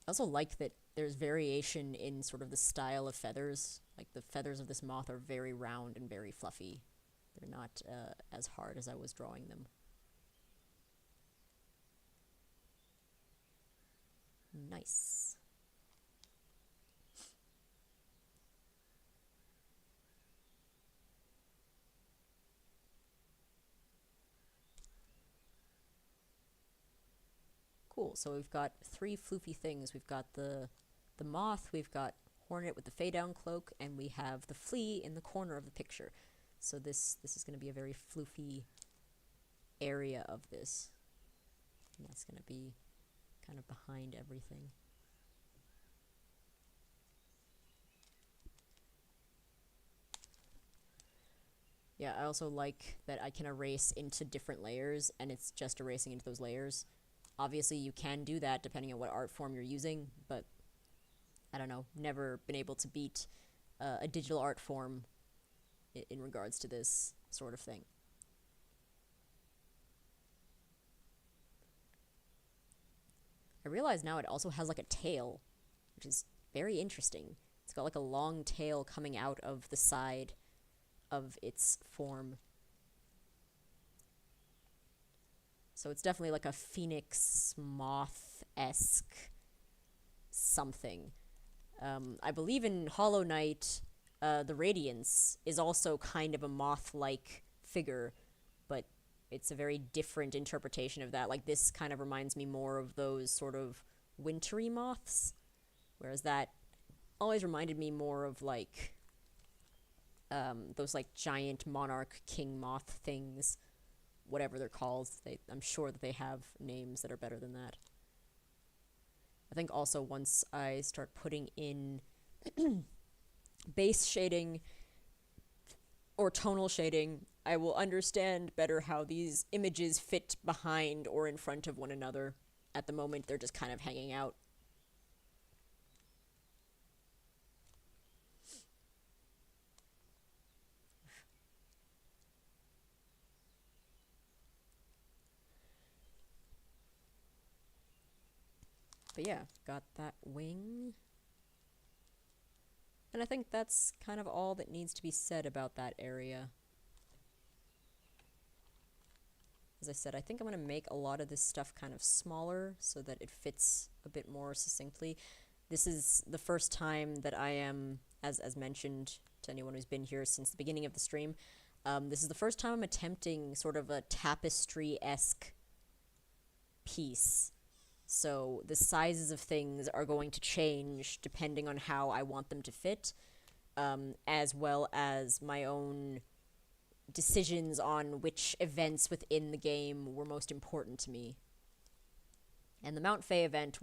I also like that there's variation in sort of the style of feathers. Like, the feathers of this moth are very round and very fluffy. They're not as hard as I was drawing them. Nice. Cool, so we've got three floofy things. We've got the moth, we've got Hornet with the fade down cloak, and we have the flea in the corner of the picture. So this is going to be a very floofy area of this. And that's going to be kind of behind everything. Yeah, I also like that I can erase into different layers, and it's just erasing into those layers. Obviously, you can do that depending on what art form you're using, but I don't know, never been able to beat a digital art form in regards to this sort of thing. I realize now it also has like a tail, which is very interesting. It's got like a long tail coming out of the side of its form. So it's definitely like a phoenix moth-esque something. I believe in Hollow Knight, the Radiance is also kind of a moth-like figure, but it's a very different interpretation of that. Like, this kind of reminds me more of those sort of wintry moths, whereas that always reminded me more of, like, those, like, giant monarch king moth things, whatever they're called. I'm sure that they have names that are better than that. I think also once I start putting in base shading or tonal shading, I will understand better how these images fit behind or in front of one another. At the moment, they're just kind of hanging out. But yeah, got that wing. And I think that's kind of all that needs to be said about that area. As I said, I think I'm going to make a lot of this stuff kind of smaller so that it fits a bit more succinctly. This is the first time that I am, as mentioned to anyone who's been here since the beginning of the stream, this is the first time I'm attempting sort of a tapestry-esque piece. So the sizes of things are going to change depending on how I want them to fit, as well as my own decisions on which events within the game were most important to me. And the Mount Faye event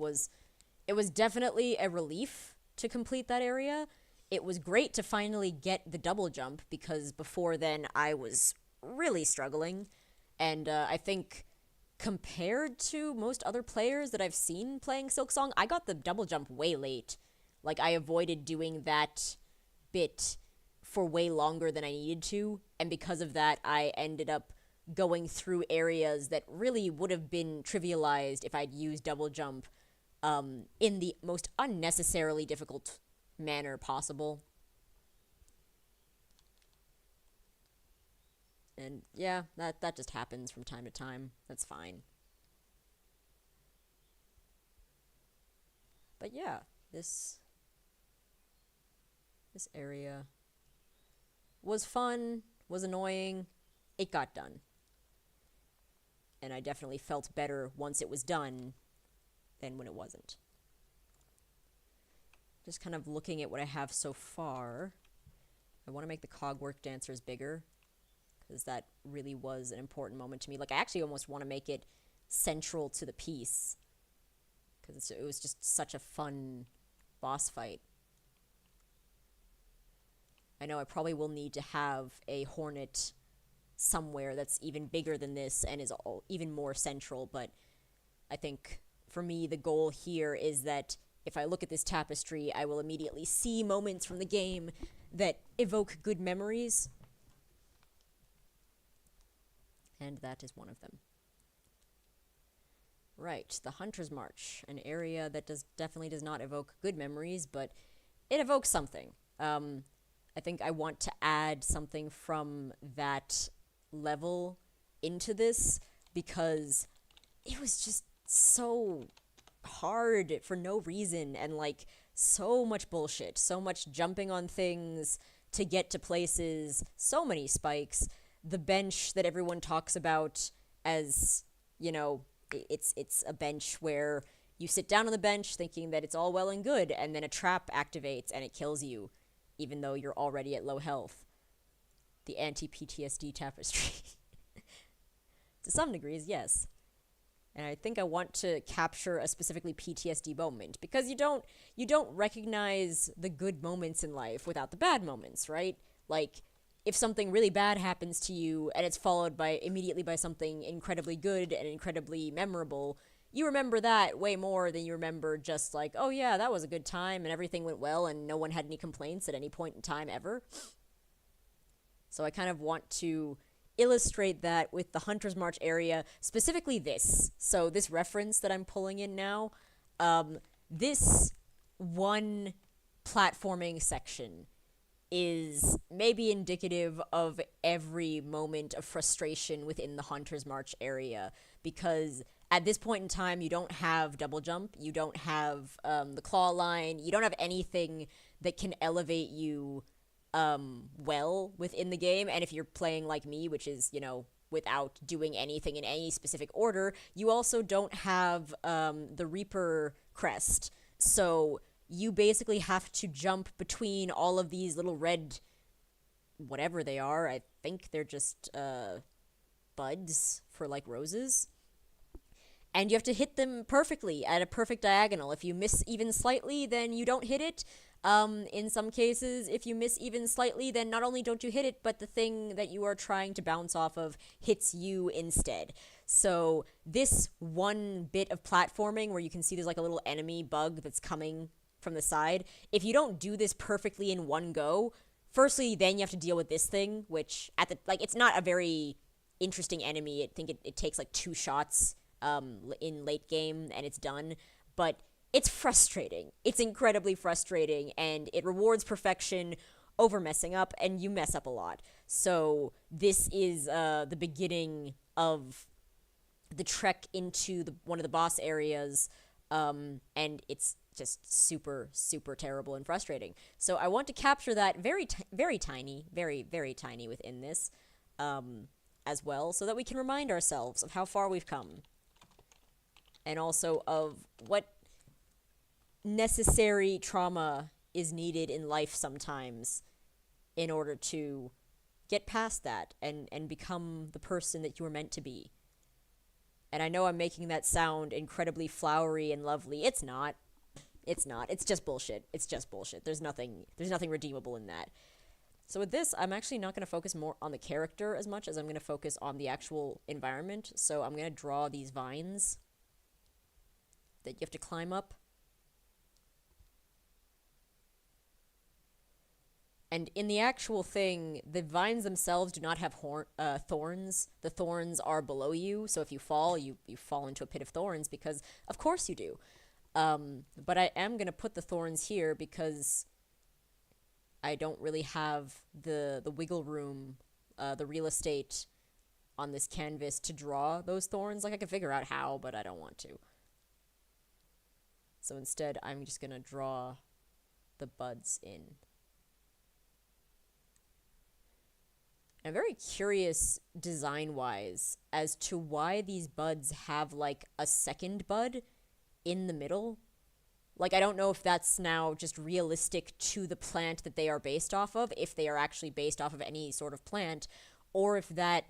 it was definitely a relief to complete that area. It was great to finally get the double jump, because before then I was really struggling. And I think compared to most other players that I've seen playing Silksong, I got the double jump way late. Like, I avoided doing that bit for way longer than I needed to, and because of that, I ended up going through areas that really would have been trivialized if I'd used double jump in the most unnecessarily difficult manner possible. And yeah, that just happens from time to time. That's fine. But yeah, this area was fun, was annoying, it got done. And I definitely felt better once it was done than when it wasn't. Just kind of looking at what I have so far, I want to make the cogwork dancers bigger, because that really was an important moment to me. Like, I actually almost want to make it central to the piece, because it was just such a fun boss fight. I know I probably will need to have a hornet somewhere that's even bigger than this and is even more central, but I think for me the goal here is that if I look at this tapestry, I will immediately see moments from the game that evoke good memories, and that is one of them. Right, the Hunter's March, an area that definitely does not evoke good memories, but it evokes something. I think I want to add something from that level into this, because it was just so hard for no reason, and like so much bullshit, so much jumping on things to get to places, so many spikes. The bench that everyone talks about as, you know, it's a bench where you sit down on the bench thinking that it's all well and good, and then a trap activates and it kills you, even though you're already at low health. The anti-PTSD tapestry. To some degrees, yes. And I think I want to capture a specifically PTSD moment, because you don't recognize the good moments in life without the bad moments, right? Like, if something really bad happens to you and it's followed by immediately by something incredibly good and incredibly memorable, you remember that way more than you remember just like, oh yeah, that was a good time and everything went well and no one had any complaints at any point in time ever. So I kind of want to illustrate that with the Hunter's March area, specifically this. So this reference that I'm pulling in now, this one platforming section is maybe indicative of every moment of frustration within the Hunter's March area, because at this point in time, you don't have double jump, you don't have the claw line, you don't have anything that can elevate you well within the game. And if you're playing like me, which is, you know, without doing anything in any specific order, you also don't have the Reaper crest. So you basically have to jump between all of these little red, whatever they are. I think they're just buds for like roses. And you have to hit them perfectly at a perfect diagonal. If you miss even slightly, then you don't hit it. In some cases, if you miss even slightly, then not only don't you hit it, but the thing that you are trying to bounce off of hits you instead. So this one bit of platforming where you can see there's like a little enemy bug that's coming from the side, if you don't do this perfectly in one go, firstly, then you have to deal with this thing, which at the, like, it's not a very interesting enemy. I think it takes like 2 shots in late game and it's done. But it's frustrating. It's incredibly frustrating, and it rewards perfection over messing up, and you mess up a lot. So this is the beginning of the trek into one of the boss areas, and it's just super, super terrible and frustrating. So I want to capture that very tiny, very tiny within this, as well, so that we can remind ourselves of how far we've come, and also of what necessary trauma is needed in life sometimes in order to get past that and become the person that you were meant to be. And I know I'm making that sound incredibly flowery and lovely. It's not. It's not. It's just bullshit. It's just bullshit. There's nothing redeemable in that. So with this, I'm actually not going to focus more on the character as much as I'm going to focus on the actual environment. So I'm going to draw these vines that you have to climb up. And in the actual thing, the vines themselves do not have thorns. The thorns are below you, so if you fall, you fall into a pit of thorns, because of course you do. But I am going to put the thorns here because I don't really have the wiggle room, the real estate on this canvas to draw those thorns. Like, I can figure out how, but I don't want to. So instead, I'm just going to draw the buds in. I'm very curious design-wise as to why these buds have, like, a second bud in the middle. Like, I don't know if that's now just realistic to the plant that they are based off of, if they are actually based off of any sort of plant, or if that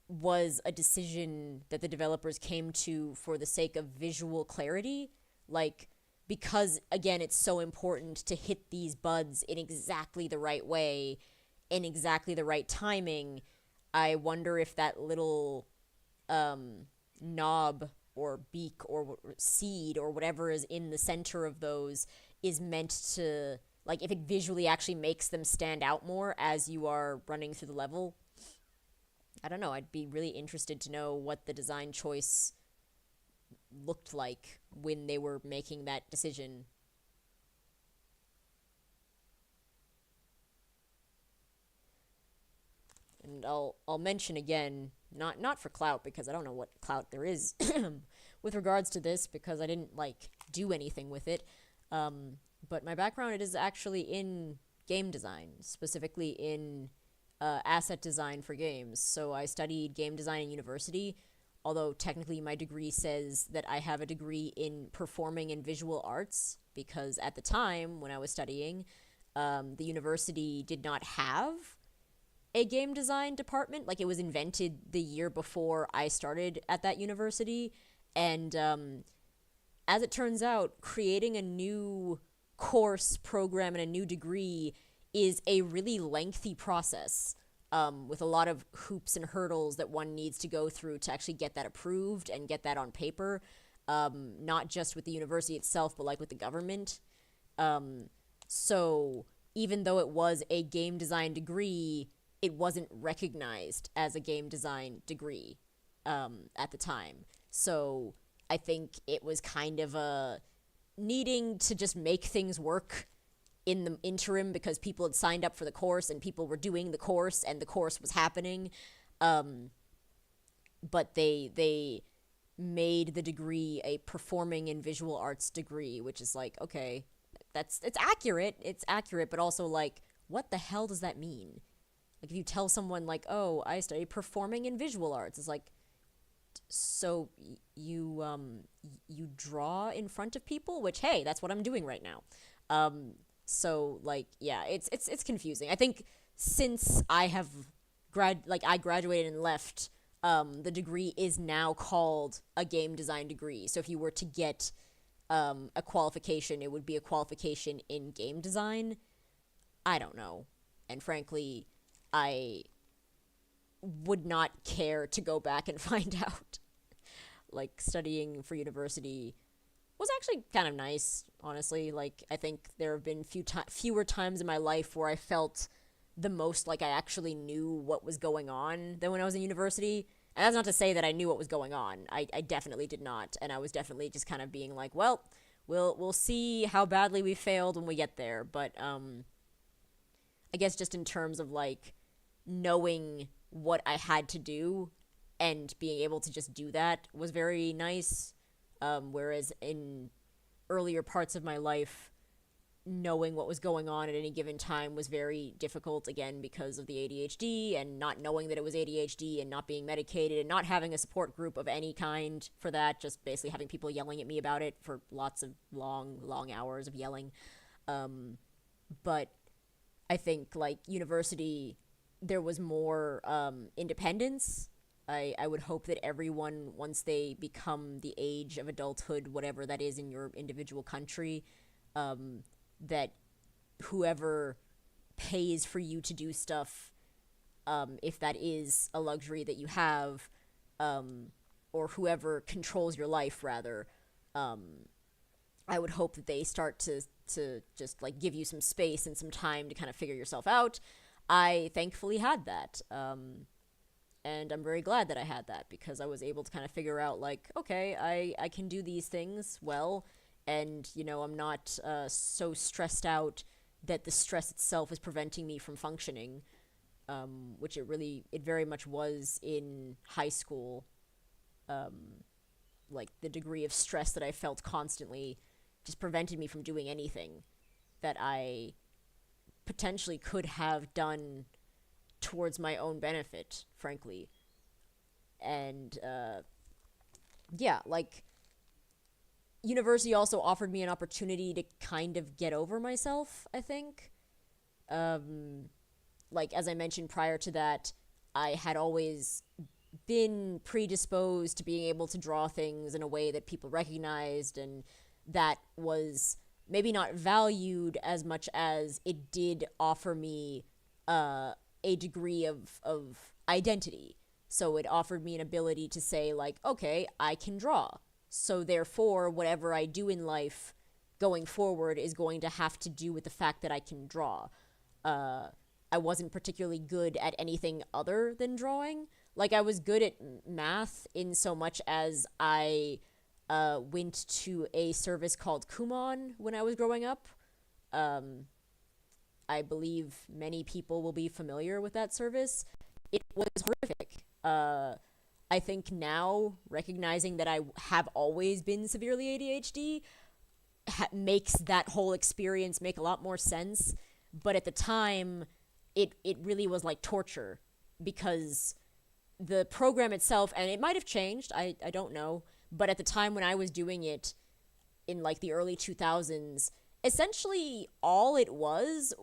was a decision that the developers came to for the sake of visual clarity. Like, because, again, it's so important to hit these buds in exactly the right way, in exactly the right timing. I wonder if that little knob or beak or seed or whatever is in the center of those is meant to, like, if it visually actually makes them stand out more as you are running through the level. I don't know. I'd be really interested to know what the design choice looked like when they were making that decision. And I'll mention again, not for clout, because I don't know what clout there is with regards to this, because I didn't, like, do anything with it. But my background, it is actually in game design, specifically in asset design for games. So I studied game design in university, although technically my degree says that I have a degree in performing and visual arts, because at the time when I was studying, the university did not have a game design department. Like, it was invented the year before I started at that university, and as it turns out, creating a new course program and a new degree is a really lengthy process, with a lot of hoops and hurdles that one needs to go through to actually get that approved and get that on paper, not just with the university itself, but, like, with the government. So even though it was a game design degree, it wasn't recognized as a game design degree at the time. So I think it was kind of needing to just make things work in the interim, because people had signed up for the course and people were doing the course and the course was happening. But they made the degree a performing and visual arts degree, which is like, okay, it's accurate, but also, like, what the hell does that mean? Like, if you tell someone, like, oh, I study performing and visual arts, it's like, so you draw in front of people, which, hey, that's what I'm doing right now. So, like, yeah, it's confusing. I think since I have I graduated and left, the degree is now called a game design degree. So if you were to get a qualification, it would be a qualification in game design. I don't know. And frankly, I would not care to go back and find out. Like, studying for university was actually kind of nice, honestly. Like, I think there have been fewer times in my life where I felt the most like I actually knew what was going on than when I was in university. And that's not to say that I knew what was going on. I definitely did not. And I was definitely just kind of being like, well, we'll see how badly we failed when we get there. But I guess just in terms of like knowing what I had to do and being able to just do that was very nice. Whereas in earlier parts of my life, knowing what was going on at any given time was very difficult, again because of the ADHD and not knowing that it was ADHD and not being medicated and not having a support group of any kind for that, just basically having people yelling at me about it for lots of long hours of yelling. But I think like university, there was more independence. I would hope that everyone, once they become the age of adulthood, whatever that is in your individual country, that whoever pays for you to do stuff, if that is a luxury that you have, or whoever controls your life, rather, I would hope that they start to just like give you some space and some time to kind of figure yourself out. I thankfully had that. And I'm very glad that I had that because I was able to kind of figure out like, okay, I can do these things well, and I'm not so stressed out that the stress itself is preventing me from functioning, which it very much was in high school. Like the degree of stress that I felt constantly just prevented me from doing anything that I potentially could have done towards my own benefit, frankly. And yeah, like university also offered me an opportunity to kind of get over myself, I think. Like as I mentioned prior to that, I had always been predisposed to being able to draw things in a way that people recognized, and that was maybe not valued as much as it did offer me a degree of identity. So it offered me an ability to say like, okay, I can draw. So therefore, whatever I do in life going forward is going to have to do with the fact that I can draw. I wasn't particularly good at anything other than drawing. Like I was good at math in so much as I went to a service called Kumon when I was growing up. I believe many people will be familiar with that service. It was horrific. I think now, recognizing that I have always been severely ADHD makes that whole experience make a lot more sense. But at the time, it really was like torture because the program itself, and it might have changed, I don't know, but at the time when I was doing it in like the early 2000s, essentially all it was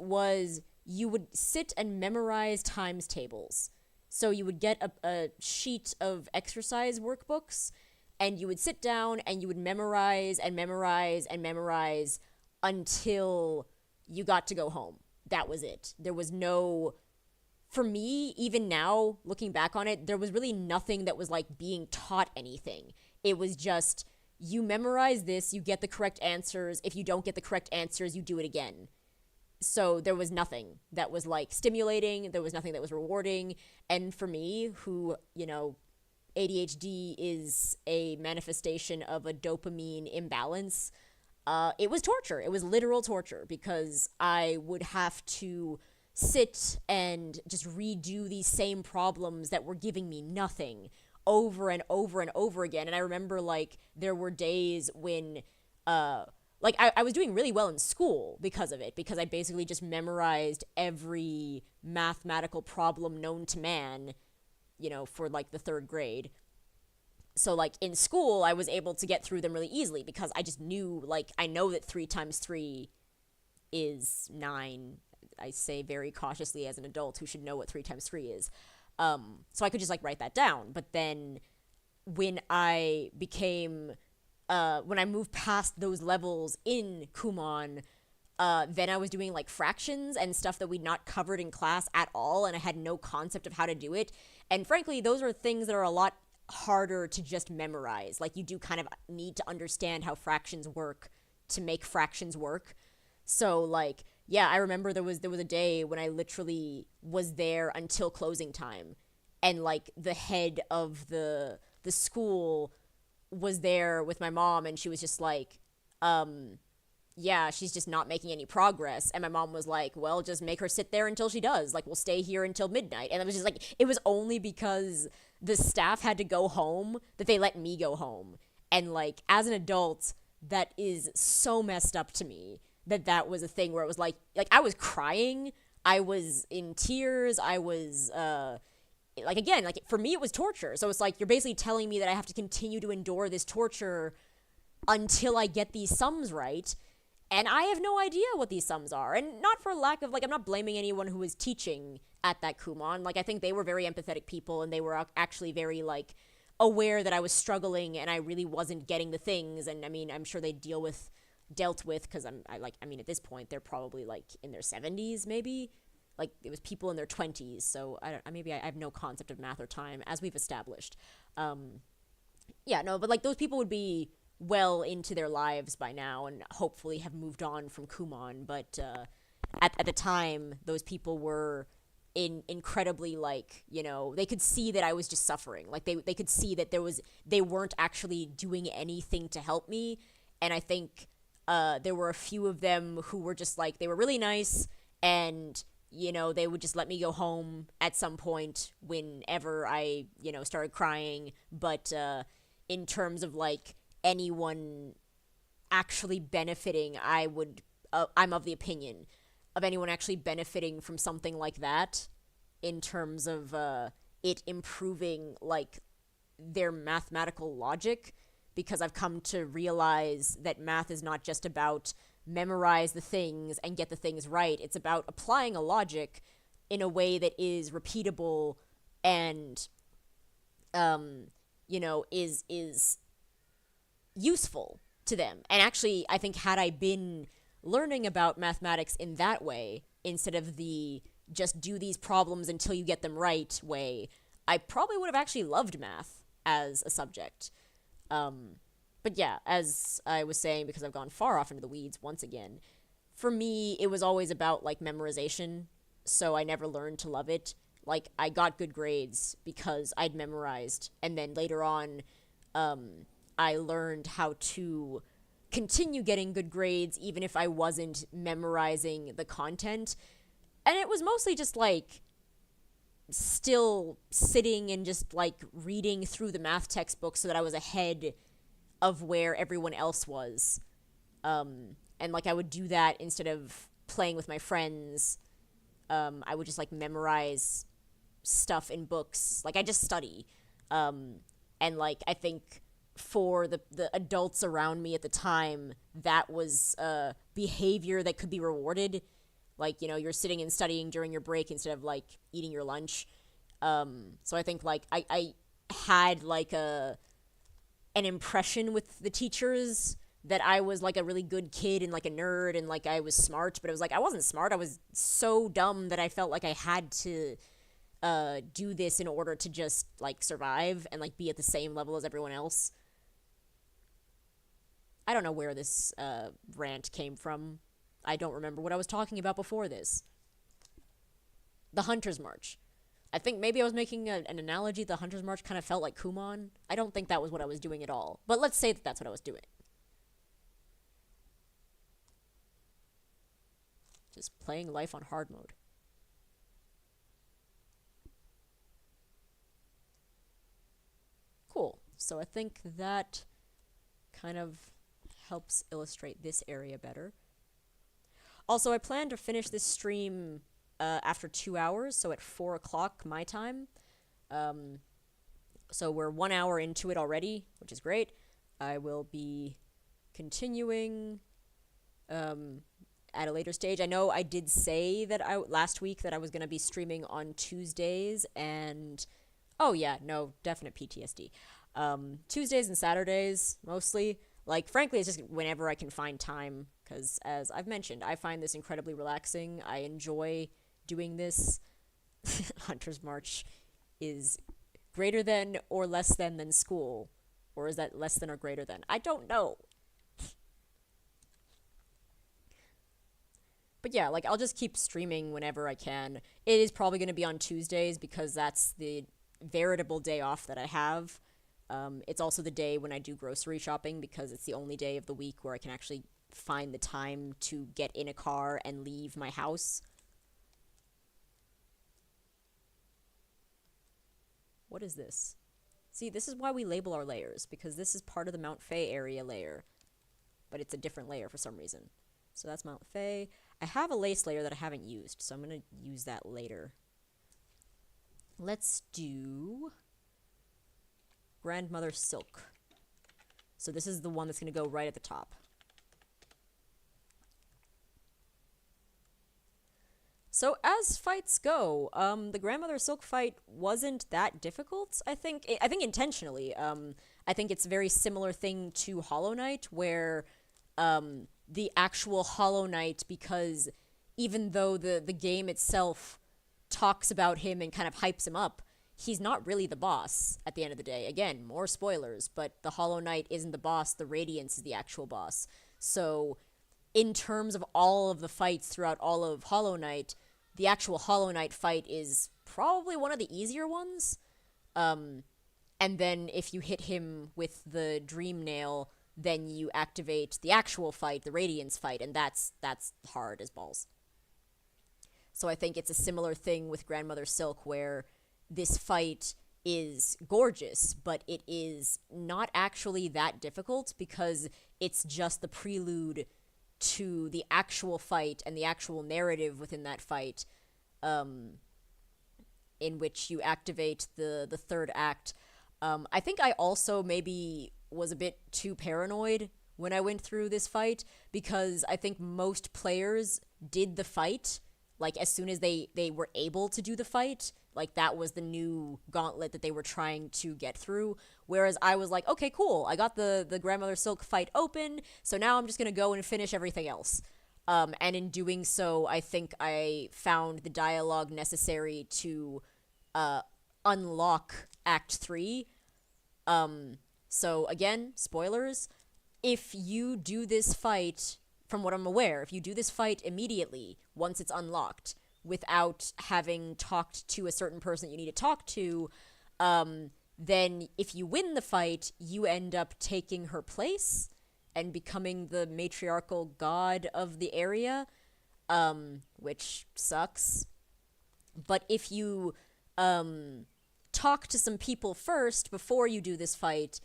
you would sit and memorize times tables. So you would get a sheet of exercise workbooks, and you would sit down and you would memorize and memorize and memorize until you got to go home. That was it. There was no, for me, even now, looking back on it, there was really nothing that was like being taught anything. It was just, you memorize this, you get the correct answers. If you don't get the correct answers, you do it again. So there was nothing that was like stimulating. There was nothing that was rewarding. And for me, who, ADHD is a manifestation of a dopamine imbalance, it was torture. It was literal torture because I would have to sit and just redo these same problems that were giving me nothing over and over and over again. And I remember like there were days when I was doing really well in school because of it, because I basically just memorized every mathematical problem known to man, for like the third grade. So like in school, I was able to get through them really easily because I just knew, like, I know that 3 times 3 is 9. I say very cautiously as an adult who should know what 3 times 3 is. So I could just like write that down. But then when I moved past those levels in Kumon, then I was doing like fractions and stuff that we'd not covered in class at all, and I had no concept of how to do it. And frankly, those are things that are a lot harder to just memorize. Like, you do kind of need to understand how fractions work to make fractions work. So like, yeah, I remember there was a day when I literally was there until closing time, and like the head of the school was there with my mom, and she was just like, yeah, she's just not making any progress. And my mom was like, well, just make her sit there until she does. Like, we'll stay here until midnight. And it was just like, it was only because the staff had to go home that they let me go home. And like, as an adult, that is so messed up to me that that was a thing where it was like I was crying. I was in tears. I was, like, again, like, for me, it was torture. So it's like, you're basically telling me that I have to continue to endure this torture until I get these sums right. And I have no idea what these sums are. And not for lack of, like, I'm not blaming anyone who was teaching at that Kumon. Like, I think they were very empathetic people, and they were actually very, like, aware that I was struggling and I really wasn't getting the things. And I mean, I'm sure they dealt with, because I mean, at this point, they're probably, like, in their 70s, maybe. Like, it was people in their 20s, so maybe I have no concept of math or time, as we've established. Yeah, no, but, like, those people would be well into their lives by now and hopefully have moved on from Kumon. But at the time, those people were incredibly, like, you know, they could see that I was just suffering. Like, they could see that they weren't actually doing anything to help me. And I think there were a few of them who were just, like, they were really nice, and, you know, they would just let me go home at some point whenever I, you know, started crying. But in terms of, like, anyone actually benefiting, I'm of the opinion of anyone actually benefiting from something like that in terms of it improving, like, their mathematical logic, because I've come to realize that math is not just about memorize the things and get the things right. It's about applying a logic in a way that is repeatable and you know, is useful to them. And actually, I think, had I been learning about mathematics in that way, instead of the just do these problems until you get them right way, I probably would have actually loved math as a subject. But yeah, as I was saying, because I've gone far off into the weeds once again, for me, it was always about, like, memorization, so I never learned to love it. Like, I got good grades because I'd memorized, and then later on, I learned how to continue getting good grades even if I wasn't memorizing the content. And it was mostly just, like, still sitting and just, like, reading through the math textbook so that I was ahead of where everyone else was. And, like, I would do that instead of playing with my friends. I would just, like, memorize stuff in books. Like, I just study. And, like, I think for the adults around me at the time, that was behavior that could be rewarded. Like, you know, you're sitting and studying during your break instead of, like, eating your lunch. So I think, like, I had, like, an impression with the teachers that I was, like, a really good kid and, like, a nerd and, like, I was smart. But it was like, I wasn't smart. I was so dumb that I felt like I had to do this in order to just, like, survive and, like, be at the same level as everyone else. I don't know where this rant came from. I don't remember what I was talking about before this. The Hunter's March. I think maybe I was making an analogy. The Hunter's March kind of felt like Kumon. I don't think that was what I was doing at all. But let's say that that's what I was doing. Just playing life on hard mode. Cool. So I think that kind of helps illustrate this area better. Also, I plan to finish this stream after 2 hours, so at 4 o'clock my time. So we're 1 hour into it already, which is great. I will be continuing at a later stage. I know I did say that last week that I was going to be streaming on Tuesdays, and oh yeah, no, definite PTSD. Tuesdays and Saturdays, mostly. Like, frankly, it's just whenever I can find time, because, as I've mentioned, I find this incredibly relaxing. I enjoy doing this. Hunter's March is greater than or less than school. Or is that less than or greater than? I don't know. But yeah, like, I'll just keep streaming whenever I can. It is probably going to be on Tuesdays, because that's the veritable day off that I have. It's also the day when I do grocery shopping because it's the only day of the week where I can actually find the time to get in a car and leave my house. What is this? See, this is why we label our layers, because this is part of the Mount Fay area layer, but it's a different layer for some reason. So that's Mount Fay. I have a lace layer that I haven't used, so I'm going to use that later. Let's do Grandmother Silk. So this is the one that's going to go right at the top. So as fights go, the Grandmother Silk fight wasn't that difficult. I think intentionally. I think it's a very similar thing to Hollow Knight, where the actual Hollow Knight, because even though the game itself talks about him and kind of hypes him up, he's not really the boss at the end of the day. Again, more spoilers, but the Hollow Knight isn't the boss. The Radiance is the actual boss. So in terms of all of the fights throughout all of Hollow Knight, the actual Hollow Knight fight is probably one of the easier ones. And then if you hit him with the Dream Nail, then you activate the actual fight, the Radiance fight, and that's hard as balls. So I think it's a similar thing with Grandmother Silk, where this fight is gorgeous, but it is not actually that difficult because it's just the prelude to the actual fight and the actual narrative within that fight, in which you activate the third act. I think I also maybe was a bit too paranoid when I went through this fight, because I think most players did the fight, like, as soon as they were able to do the fight. Like, that was the new gauntlet that they were trying to get through. Whereas I was like, okay, cool, I got the Grandmother Silk fight open, so now I'm just gonna go and finish everything else. And in doing so, I think I found the dialogue necessary to unlock Act 3. So again, spoilers, if you do this fight, from what I'm aware, if you do this fight immediately, once it's unlocked, without having talked to a certain person you need to talk to, then if you win the fight, you end up taking her place and becoming the matriarchal god of the area, which sucks. But if you talk to some people first before you do this fight,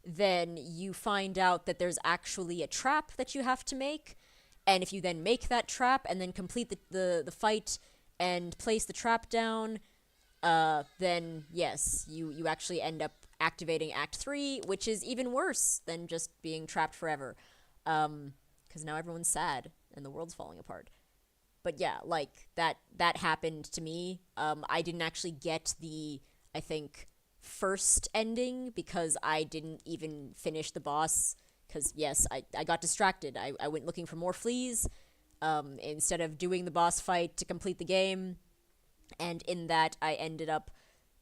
then you find out that there's actually a trap that you have to make. And if you then make that trap and then complete the fight and place the trap down, then yes, you actually end up activating Act 3, which is even worse than just being trapped forever. Because now everyone's sad and the world's falling apart. But yeah, like, that happened to me. I didn't actually get the, I think, first ending because I didn't even finish the boss. Because, yes, I got distracted. I went looking for more fleas instead of doing the boss fight to complete the game. And in that, I ended up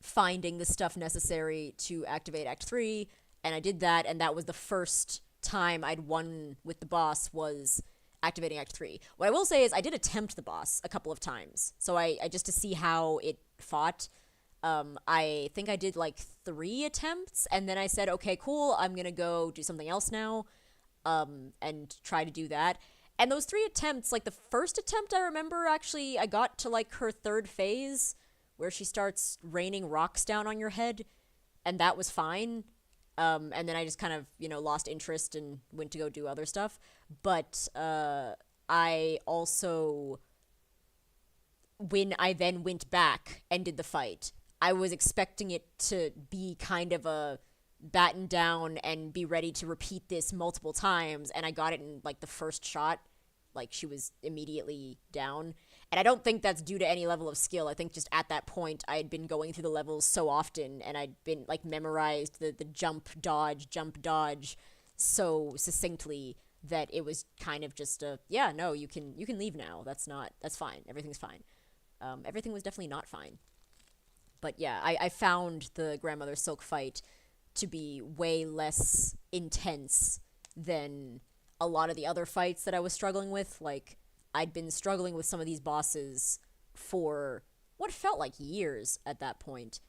finding the stuff necessary to activate Act 3. And I did that, and that was the first time I'd won with the boss, was activating Act 3. What I will say is I did attempt the boss a couple of times. So I just to see how it fought. I think I did like 3 attempts, and then I said, okay, cool, I'm gonna go do something else now, and try to do that. And those 3 attempts, like, the first attempt I remember, actually, I got to, like, her 3rd phase, where she starts raining rocks down on your head, and that was fine. And then I just kind of, lost interest and went to go do other stuff. But, I also, when I then went back and did the fight, I was expecting it to be kind of a batten down and be ready to repeat this multiple times, and I got it in, like, the first shot. Like, she was immediately down. And I don't think that's due to any level of skill. I think just at that point, I had been going through the levels so often, and I'd been, like, memorized the jump, dodge so succinctly that it was kind of just a, yeah, no, you can leave now. That's fine. Everything's fine. Everything was definitely not fine. But yeah, I found the Grandmother Silk fight to be way less intense than a lot of the other fights that I was struggling with. Like, I'd been struggling with some of these bosses for what felt like years at that point.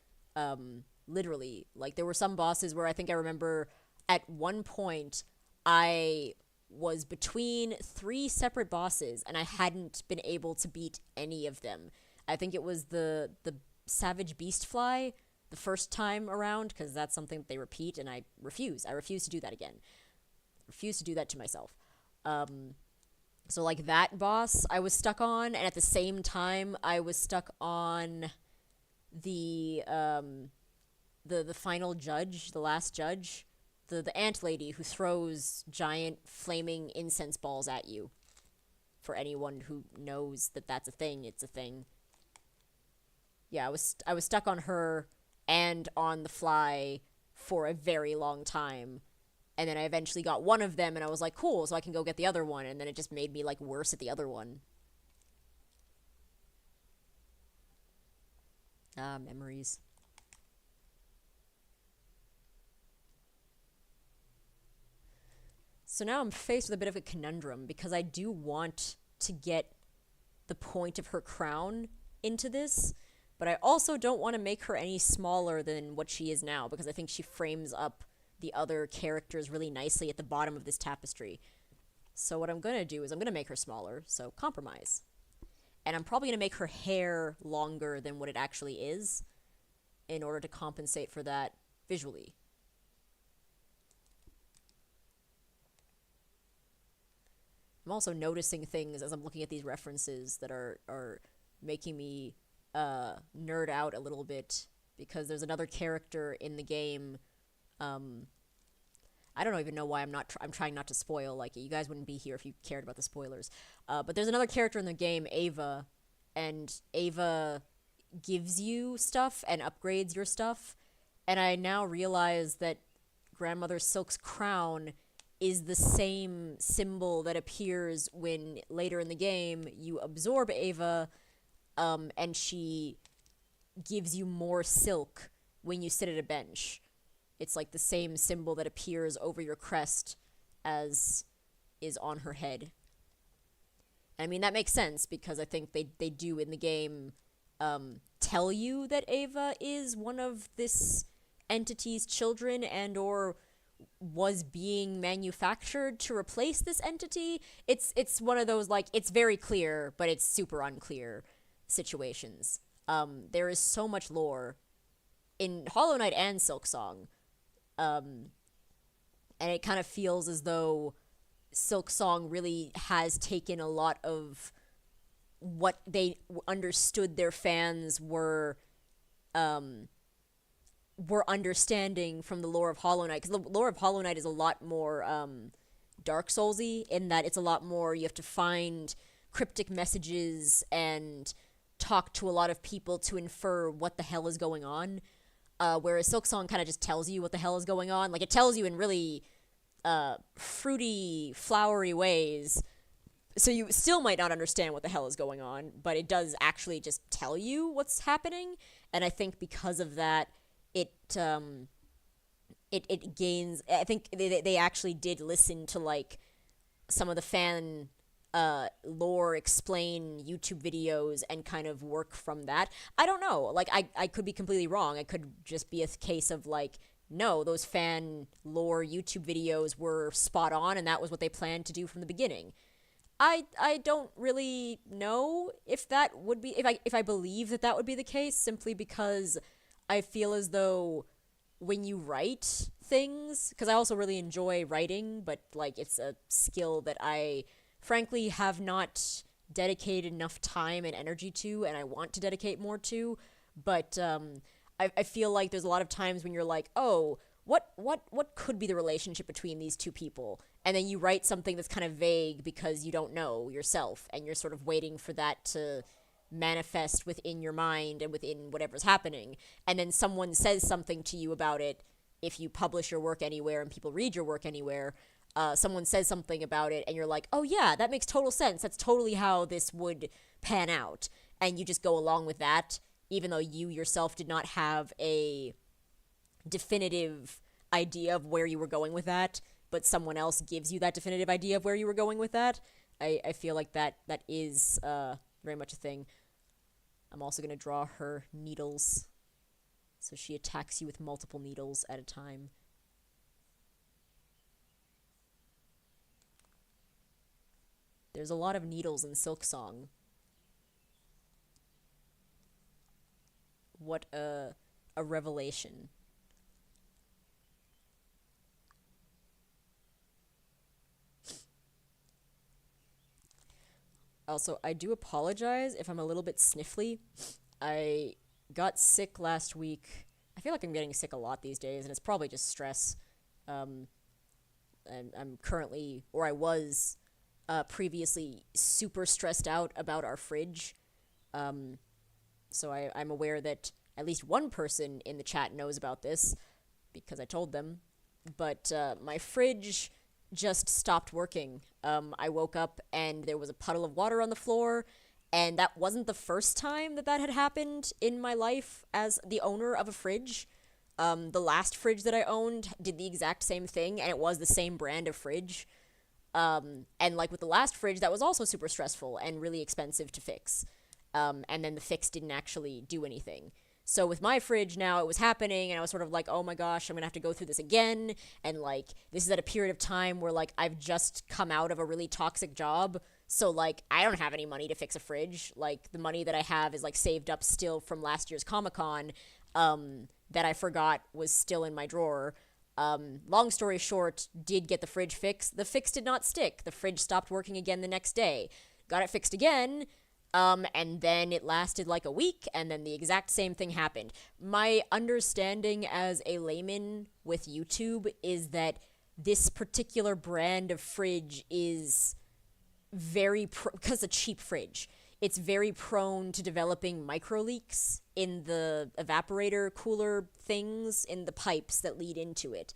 literally. Like, there were some bosses where I think I remember at one point I was between three separate bosses and I hadn't been able to beat any of them. I think it was the Savage Beast Fly the first time around, because that's something that they repeat, and I refuse. I refuse to do that again. Refuse to do that to myself. So like that boss I was stuck on, and at the same time I was stuck on the the final judge, the last judge, the ant lady who throws giant flaming incense balls at you. For anyone who knows that that's a thing, it's a thing. Yeah, I was stuck on her and on the fly for a very long time. And then I eventually got one of them and I was like, cool, so I can go get the other one, and then it just made me like worse at the other one. Ah, memories. So now I'm faced with a bit of a conundrum because I do want to get the point of her crown into this, but I also don't want to make her any smaller than what she is now because I think she frames up the other characters really nicely at the bottom of this tapestry. So what I'm going to do is I'm going to make her smaller, so compromise. And I'm probably going to make her hair longer than what it actually is in order to compensate for that visually. I'm also noticing things as I'm looking at these references that are making me nerd out a little bit, because there's another character in the game. I don't even know why I'm trying not to spoil. Like, you guys wouldn't be here if you cared about the spoilers. But there's another character in the game, Ava, and Ava gives you stuff and upgrades your stuff. And I now realize that Grandmother Silk's crown is the same symbol that appears when later in the game you absorb Ava, and she gives you more silk when you sit at a bench. It's like the same symbol that appears over your crest as is on her head. I mean, that makes sense because I think they do in the game tell you that Ava is one of this entity's children and or was being manufactured to replace this entity. It's one of those, like, it's very clear, but it's super unclear situations. There is so much lore in Hollow Knight and Silksong. And it kind of feels as though Silksong really has taken a lot of what they understood their fans were understanding from the lore of Hollow Knight, because the lore of Hollow Knight is a lot more Dark Soulsy in that it's a lot more, you have to find cryptic messages and talk to a lot of people to infer what the hell is going on. Whereas Silksong kind of just tells you what the hell is going on. Like, it tells you in really fruity, flowery ways. So you still might not understand what the hell is going on, but it does actually just tell you what's happening. And I think because of that, it gains. I think they actually did listen to like some of the fan lore explain YouTube videos and kind of work from that. I don't know. Like, I could be completely wrong. It could just be a case of like, no, those fan lore YouTube videos were spot on and that was what they planned to do from the beginning. I don't really know if that would be, if I believe that would be the case, simply because I feel as though when you write things, because I also really enjoy writing, but like it's a skill that I frankly have not dedicated enough time and energy to, and I want to dedicate more to. But I feel like there's a lot of times when you're like, oh, what could be the relationship between these two people? And then you write something that's kind of vague because you don't know yourself, and you're sort of waiting for that to manifest within your mind and within whatever's happening. And then someone says something to you about it. If you publish your work anywhere and people read your work anywhere, someone says something about it and you're like, oh yeah, that makes total sense. That's totally how this would pan out. And you just go along with that, even though you yourself did not have a definitive idea of where you were going with that, but someone else gives you that definitive idea of where you were going with that. I feel like that is very much a thing. I'm also going to draw her needles So she attacks you with multiple needles at a time. There's a lot of needles in Silksong. What a revelation. Also, I do apologize if I'm a little bit sniffly. I got sick last week. I feel like I'm getting sick a lot these days, and it's probably just stress. Um, I'm currently, or I was previously, super stressed out about our fridge. Um, so I'm aware that at least one person in the chat knows about this because I told them. But my fridge just stopped working. I woke up and there was a puddle of water on the floor, and that wasn't the first time that that had happened in my life as the owner of a fridge. The last fridge that I owned did the exact same thing, and it was the same brand of fridge. And like with the last fridge, that was also super stressful and really expensive to fix. And then the fix didn't actually do anything. So with my fridge now, it was happening, and I was sort of like, oh my gosh, I'm gonna have to go through this again. And like, this is at a period of time where like I've just come out of a really toxic job. So like, I don't have any money to fix a fridge. Like, the money that I have is like saved up still from last year's Comic-Con, that I forgot was still in my drawer. Long story short, did get the fridge fixed. The fix did not stick. The fridge stopped working again the next day. Got it fixed again. And then it lasted like a week, and then the exact same thing happened. My understanding as a layman with YouTube is that this particular brand of fridge is because it's a cheap fridge. It's very prone to developing micro leaks in the evaporator cooler things in the pipes that lead into it.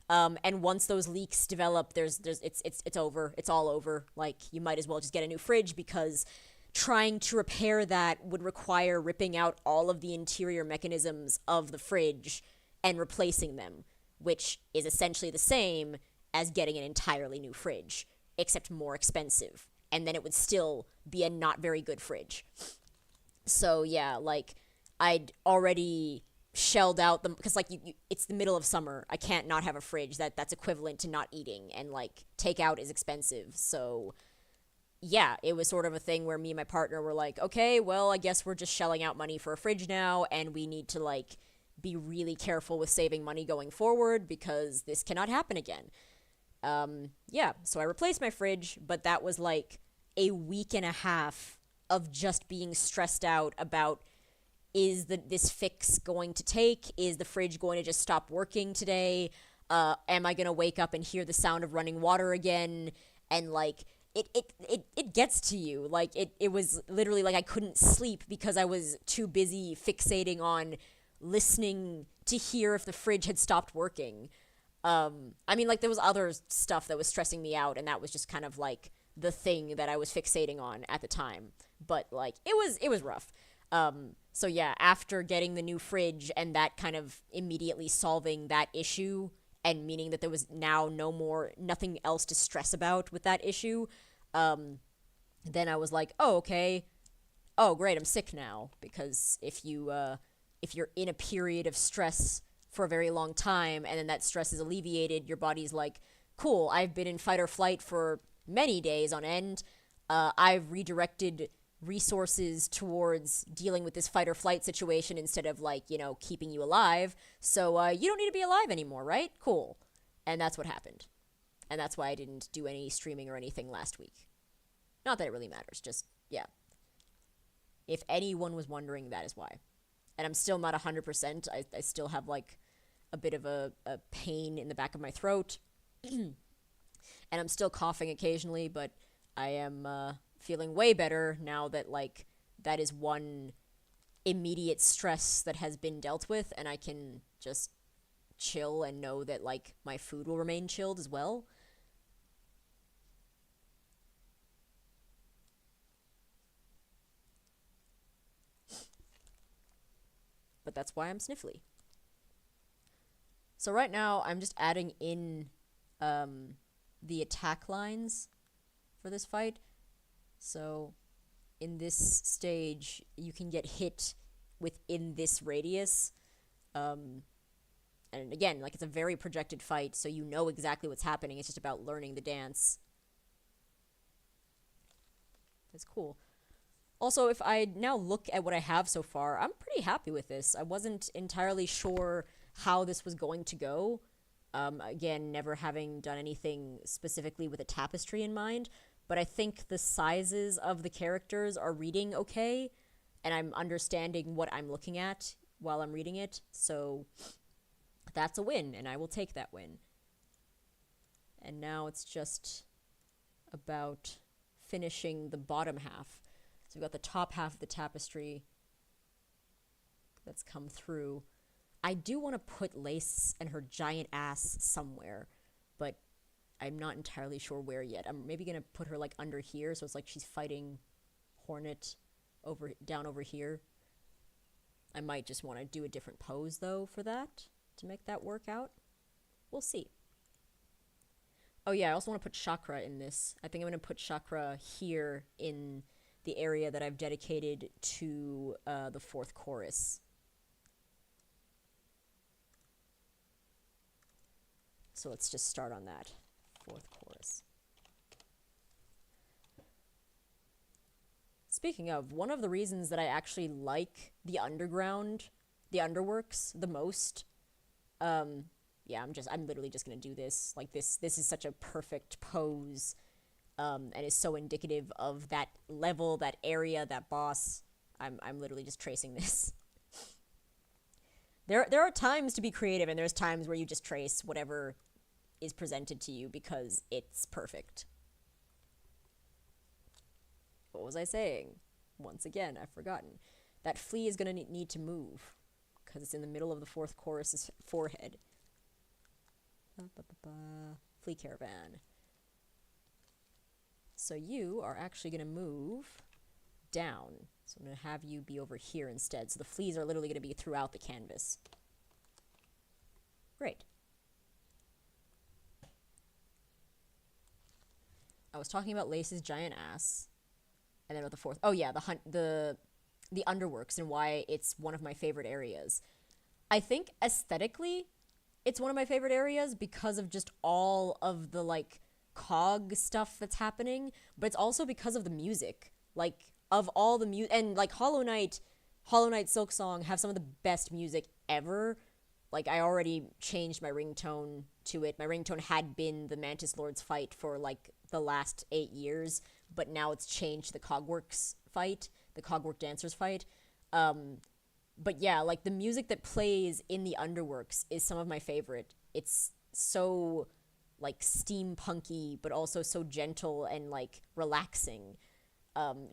And once those leaks develop, it's over. It's all over. Like, you might as well just get a new fridge, because trying to repair that would require ripping out all of the interior mechanisms of the fridge and replacing them, which is essentially the same as getting an entirely new fridge, except more expensive. And then it would still be a not very good fridge. So yeah, like, I'd already shelled out them because like it's the middle of summer. I can't not have a fridge. That's equivalent to not eating, and like takeout is expensive. So yeah, it was sort of a thing where me and my partner were like, okay, well, I guess we're just shelling out money for a fridge now, and we need to like be really careful with saving money going forward because this cannot happen again. Yeah, so I replaced my fridge, but that was like a week and a half of just being stressed out about, is this fix going to take? Is the fridge going to just stop working today? Am I going to wake up and hear the sound of running water again? And like, it gets to you. Like, it was literally like I couldn't sleep because I was too busy fixating on listening to hear if the fridge had stopped working. I mean, like, there was other stuff that was stressing me out, and that was just kind of like the thing that I was fixating on at the time. But like, it was rough. So yeah, after getting the new fridge and that kind of immediately solving that issue, and meaning that there was now nothing else to stress about with that issue, then I was like, oh, okay. Oh, great, I'm sick now. Because if you're in a period of stress for a very long time, and then that stress is alleviated, your body's like, cool, I've been in fight or flight for many days on end. I've redirected resources towards dealing with this fight or flight situation instead of, like, keeping you alive. So you don't need to be alive anymore, right? Cool. And that's what happened. And that's why I didn't do any streaming or anything last week. Not that it really matters, just, yeah. If anyone was wondering, that is why. And I'm still not 100%. I still have, like, a bit of a pain in the back of my throat. And I'm still coughing occasionally, but I am feeling way better now that, like, that is one immediate stress that has been dealt with, and I can just chill and know that, like, my food will remain chilled as well. But that's why I'm sniffly. So right now, I'm just adding in the attack lines for this fight. So in this stage, you can get hit within this radius. And again, like, it's a very projected fight, so you know exactly what's happening. It's just about learning the dance. It's cool. Also, if I now look at what I have so far, I'm pretty happy with this. I wasn't entirely sure how this was going to go. Again, never having done anything specifically with a tapestry in mind, but I think the sizes of the characters are reading okay, and I'm understanding what I'm looking at while I'm reading it, so that's a win, and I will take that win. And now it's just about finishing the bottom half. So we've got the top half of the tapestry that's come through. I do want to put Lace and her giant ass somewhere, but I'm not entirely sure where yet. I'm maybe going to put her, like, under here, so it's like she's fighting Hornet down over here. I might just want to do a different pose, though, for that, to make that work out. We'll see. Oh yeah, I also want to put Chakra in this. I think I'm going to put Chakra here in the area that I've dedicated to the fourth chorus. So let's just start on that. Fourth chorus. Speaking of, one of the reasons that I actually like the underground, the underworks, the most, yeah, I'm literally just gonna do this. Like, this is such a perfect pose, and is so indicative of that level, that area, that boss. I'm literally just tracing this. There are times to be creative, and there's times where you just trace whatever is presented to you because it's perfect. What was I saying? Once again, I've forgotten. That flea is going to need to move because it's in the middle of the fourth chorus's forehead. Flea caravan. So you are actually going to move down. So I'm going to have you be over here instead. So the fleas are literally going to be throughout the canvas. Great. I was talking about Lace's giant ass. And then with the fourth, oh yeah, the underworks and why it's one of my favorite areas. I think aesthetically, it's one of my favorite areas because of just all of the, like, cog stuff that's happening, but it's also because of the music. Like, of all the music, and, like, Hollow Knight, Silksong have some of the best music ever. Like, I already changed my ringtone to it. My ringtone had been the Mantis Lord's fight for, like, the last 8 years, but now it's changed to the Cogworks fight, the Cogwork Dancers fight. But yeah, like, the music that plays in the Underworks is some of my favorite. It's so, like, steampunky, but also so gentle and, like, relaxing.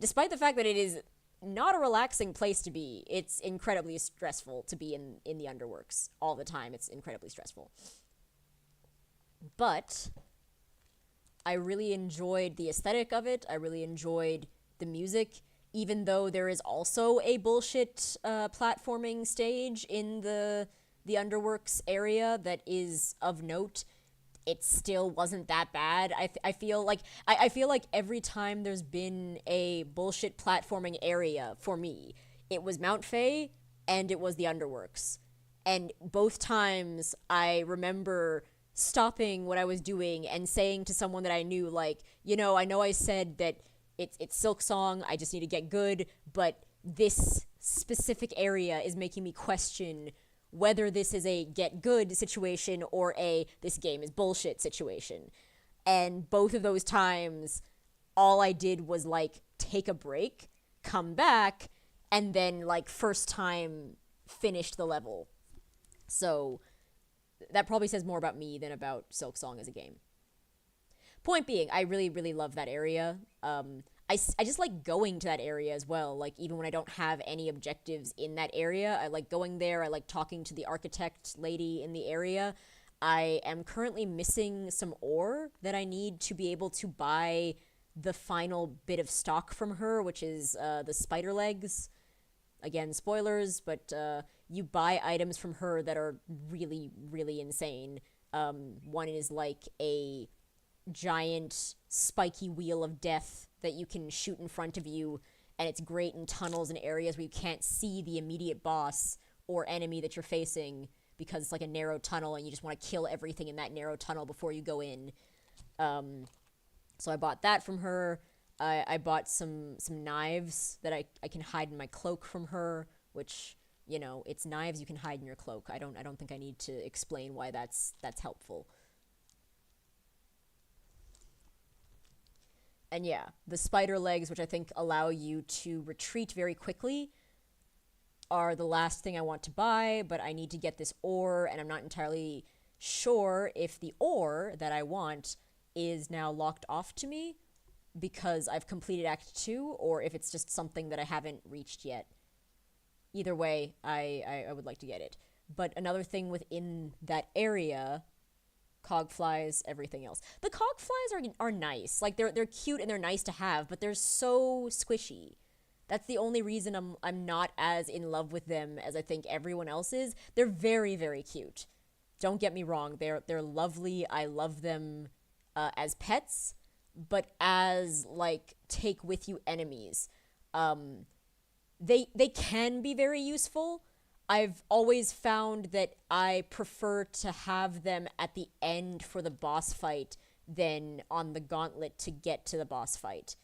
Despite the fact that it is not a relaxing place to be, it's incredibly stressful to be in the Underworks all the time. It's incredibly stressful. But I really enjoyed the aesthetic of it. I really enjoyed the music, even though there is also a bullshit platforming stage in the Underworks area that is of note. It still wasn't that bad. I feel like every time there's been a bullshit platforming area for me, it was Mount Fae and it was the Underworks. And both times I remember stopping what I was doing and saying to someone that I knew, like, you know I said that it's Silksong, I just need to get good, but this specific area is making me question whether this is a get good situation or a this game is bullshit situation. And both of those times, all I did was, like, take a break, come back, and then, like, first time finished the level. So that probably says more about me than about Silksong as a game. Point being, I really, really love that area. I just like going to that area as well. Like, even when I don't have any objectives in that area, I like going there. I like talking to the architect lady in the area. I am currently missing some ore that I need to be able to buy the final bit of stock from her, which is the spider legs. Again, spoilers, but you buy items from her that are really, really insane. One is like a giant spiky wheel of death that you can shoot in front of you, and it's great in tunnels and areas where you can't see the immediate boss, or enemy that you're facing, because it's like a narrow tunnel and you just want to kill everything in that narrow tunnel before you go in. So I bought that from her. I bought some knives that I can hide in my cloak from her, which, you know, it's knives you can hide in your cloak. I don't think I need to explain why that's helpful. And yeah, the spider legs, which I think allow you to retreat very quickly, are the last thing I want to buy, but I need to get this ore, and I'm not entirely sure if the ore that I want is now locked off to me because I've completed Act 2, or if it's just something that I haven't reached yet. Either way, I would like to get it. But another thing within that area, cogflies, everything else. The cogflies are nice. Like, they're cute and they're nice to have, but they're so squishy. That's the only reason I'm not as in love with them as I think everyone else is. They're very, very cute. Don't get me wrong. They're lovely. I love them as pets, but as, like, take with you enemies. They can be very useful. I've always found that I prefer to have them at the end for the boss fight than on the gauntlet to get to the boss fight.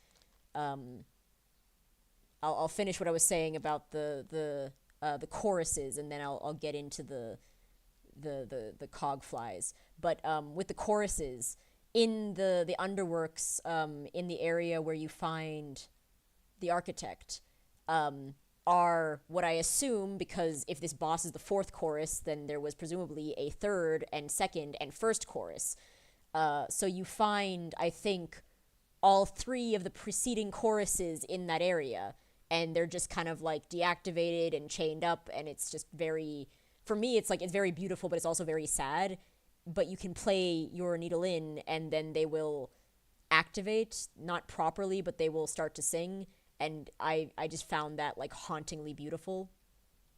I'll finish what I was saying about the choruses, and then I'll get into the cogflies. But with the choruses in the underworks, in the area where you find the architect, are what I assume, because if this boss is the fourth chorus, then there was presumably a third and second and first chorus. So you find, I think, all three of the preceding choruses in that area, and they're just kind of like deactivated and chained up, and it's just very, for me, it's like, it's very beautiful, but it's also very sad. But you can play your needle in, and then they will activate, not properly, but they will start to sing. And I just found that, like, hauntingly beautiful.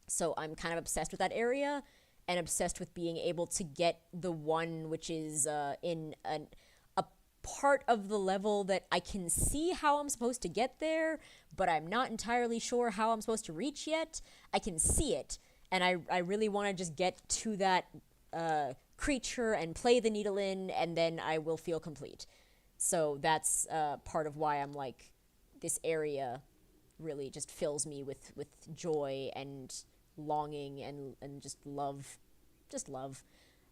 So I'm kind of obsessed with that area, and obsessed with being able to get the one which is in a part of the level that I can see how I'm supposed to get there, but I'm not entirely sure how I'm supposed to reach yet. I can see it, and I really want to just get to that creature and play the needle in, and then I will feel complete. So that's part of why I'm like, this area really just fills me with joy and longing and just love.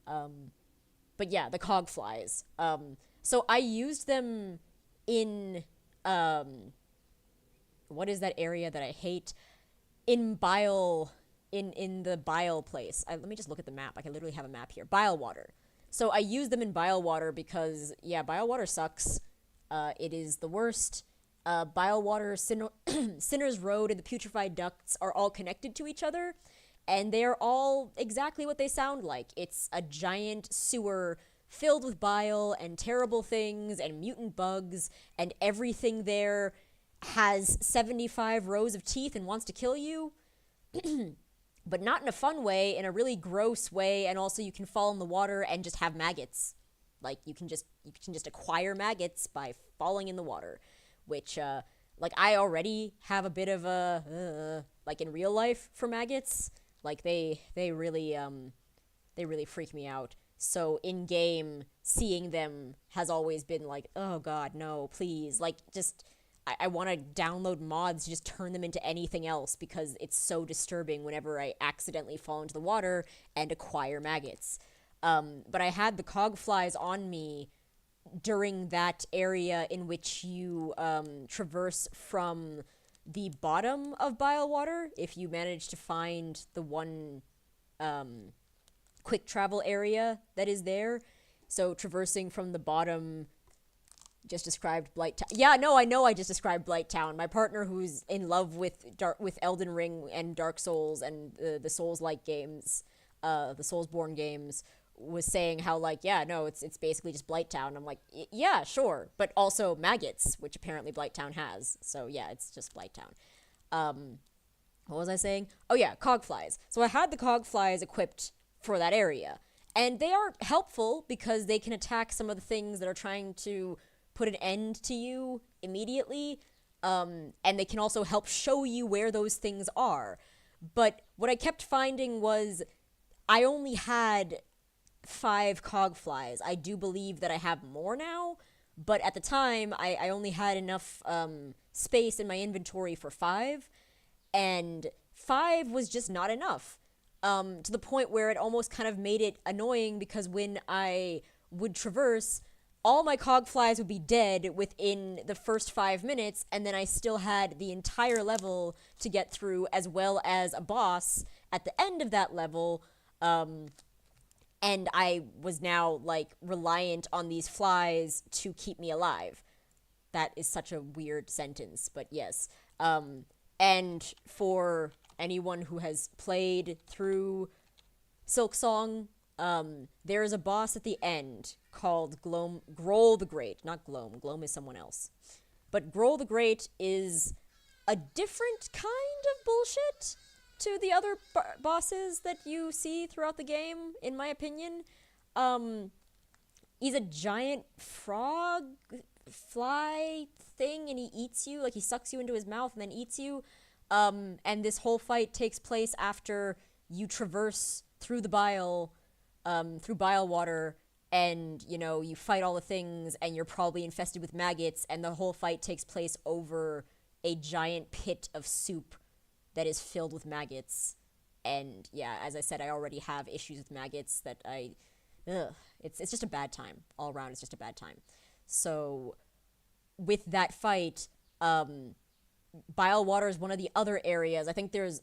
But yeah, the cogflies. So I used them in, what is that area that I hate? In Bile, in the Bile place. Let me just look at the map. I can literally have a map here. Bile water. So I used them in Bile water because, yeah, Bile water sucks. It is the worst. Bile water, Sinner's Road, and the Putrefied Ducts are all connected to each other, and they are all exactly what they sound like. It's a giant sewer filled with bile and terrible things and mutant bugs, and everything there has 75 rows of teeth and wants to kill you. But not in a fun way, in a really gross way, and also you can fall in the water and just have maggots. Like, you can just acquire maggots by falling in the water, which, like, I already have a bit of a, like, in real life for maggots. Like, they really freak me out. So in-game, seeing them has always been like, oh god, no, please. Like, just, I want to download mods to just turn them into anything else, because it's so disturbing whenever I accidentally fall into the water and acquire maggots. But I had the cogflies on me during that area in which you traverse from the bottom of Bile Water, if you manage to find the one quick travel area that is there. So traversing from the bottom, just described Blight Town. Yeah, no, I know I just described Blight Town. My partner, who's in love with Elden Ring and Dark Souls and the Souls-like games, the Soulsborne games, was saying how, like, yeah, no, it's basically just Blight Town. I'm like, yeah, sure, but also maggots, which apparently Blight Town has. So yeah, it's just Blight Town. What was I saying? Oh yeah, cogflies. So I had the cogflies equipped for that area, and they are helpful because they can attack some of the things that are trying to put an end to you immediately, and they can also help show you where those things are. But what I kept finding was I only had 5 cog flies. I do believe that I have more now, but at the time, I only had enough space in my inventory for 5, and 5 was just not enough. To the point where it almost kind of made it annoying because when I would traverse, all my cog flies would be dead within the first 5 minutes, and then I still had the entire level to get through, as well as a boss at the end of that level. And I was now like reliant on these flies to keep me alive. That is such a weird sentence, but yes. And for anyone who has played through Silksong, there is a boss at the end called Grohl the Great. Not Gloam. Gloam is someone else. But Grohl the Great is a different kind of bullshit to the other bosses that you see throughout the game, in my opinion. He's a giant frog fly thing, and he eats you. Like, he sucks you into his mouth and then eats you. And this whole fight takes place after you traverse through the bile, through bile water, and, you know, you fight all the things, and you're probably infested with maggots, and the whole fight takes place over a giant pit of soup that is filled with maggots. And yeah, as I said, I already have issues with maggots that it's just a bad time. All around, it's just a bad time. So with that fight, bile water is one of the other areas. I think there's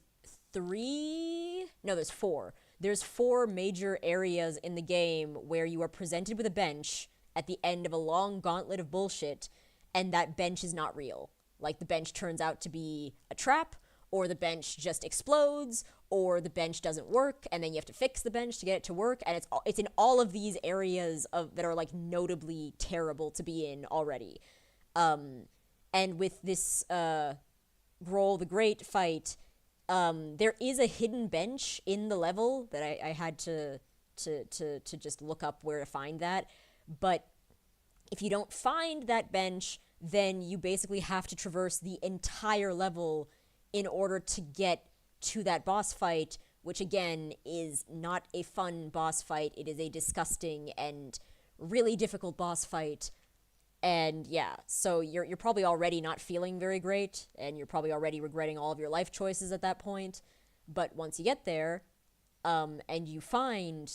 there's 4. There's 4 major areas in the game where you are presented with a bench at the end of a long gauntlet of bullshit, and that bench is not real. Like, the bench turns out to be a trap, or the bench just explodes, or the bench doesn't work, and then you have to fix the bench to get it to work, and it's in all of these areas that are, like, notably terrible to be in already. And with this Grohl the Great fight, there is a hidden bench in the level that I had to just look up where to find that. But if you don't find that bench, then you basically have to traverse the entire level in order to get to that boss fight, which again is not a fun boss fight. It is a disgusting and really difficult boss fight. And yeah, so you're probably already not feeling very great, and you're probably already regretting all of your life choices at that point. But once you get there, and you find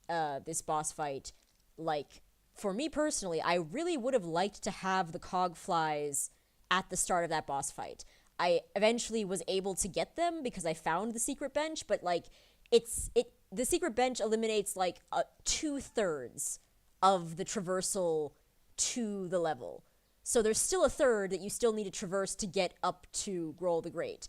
this boss fight, like, for me personally, I really would have liked to have the cog flies at the start of that boss fight. I eventually was able to get them because I found the secret bench, but like, the secret bench eliminates like 2/3 of the traversal to the level. So there's still a third that you still need to traverse to get up to Grohl the Great.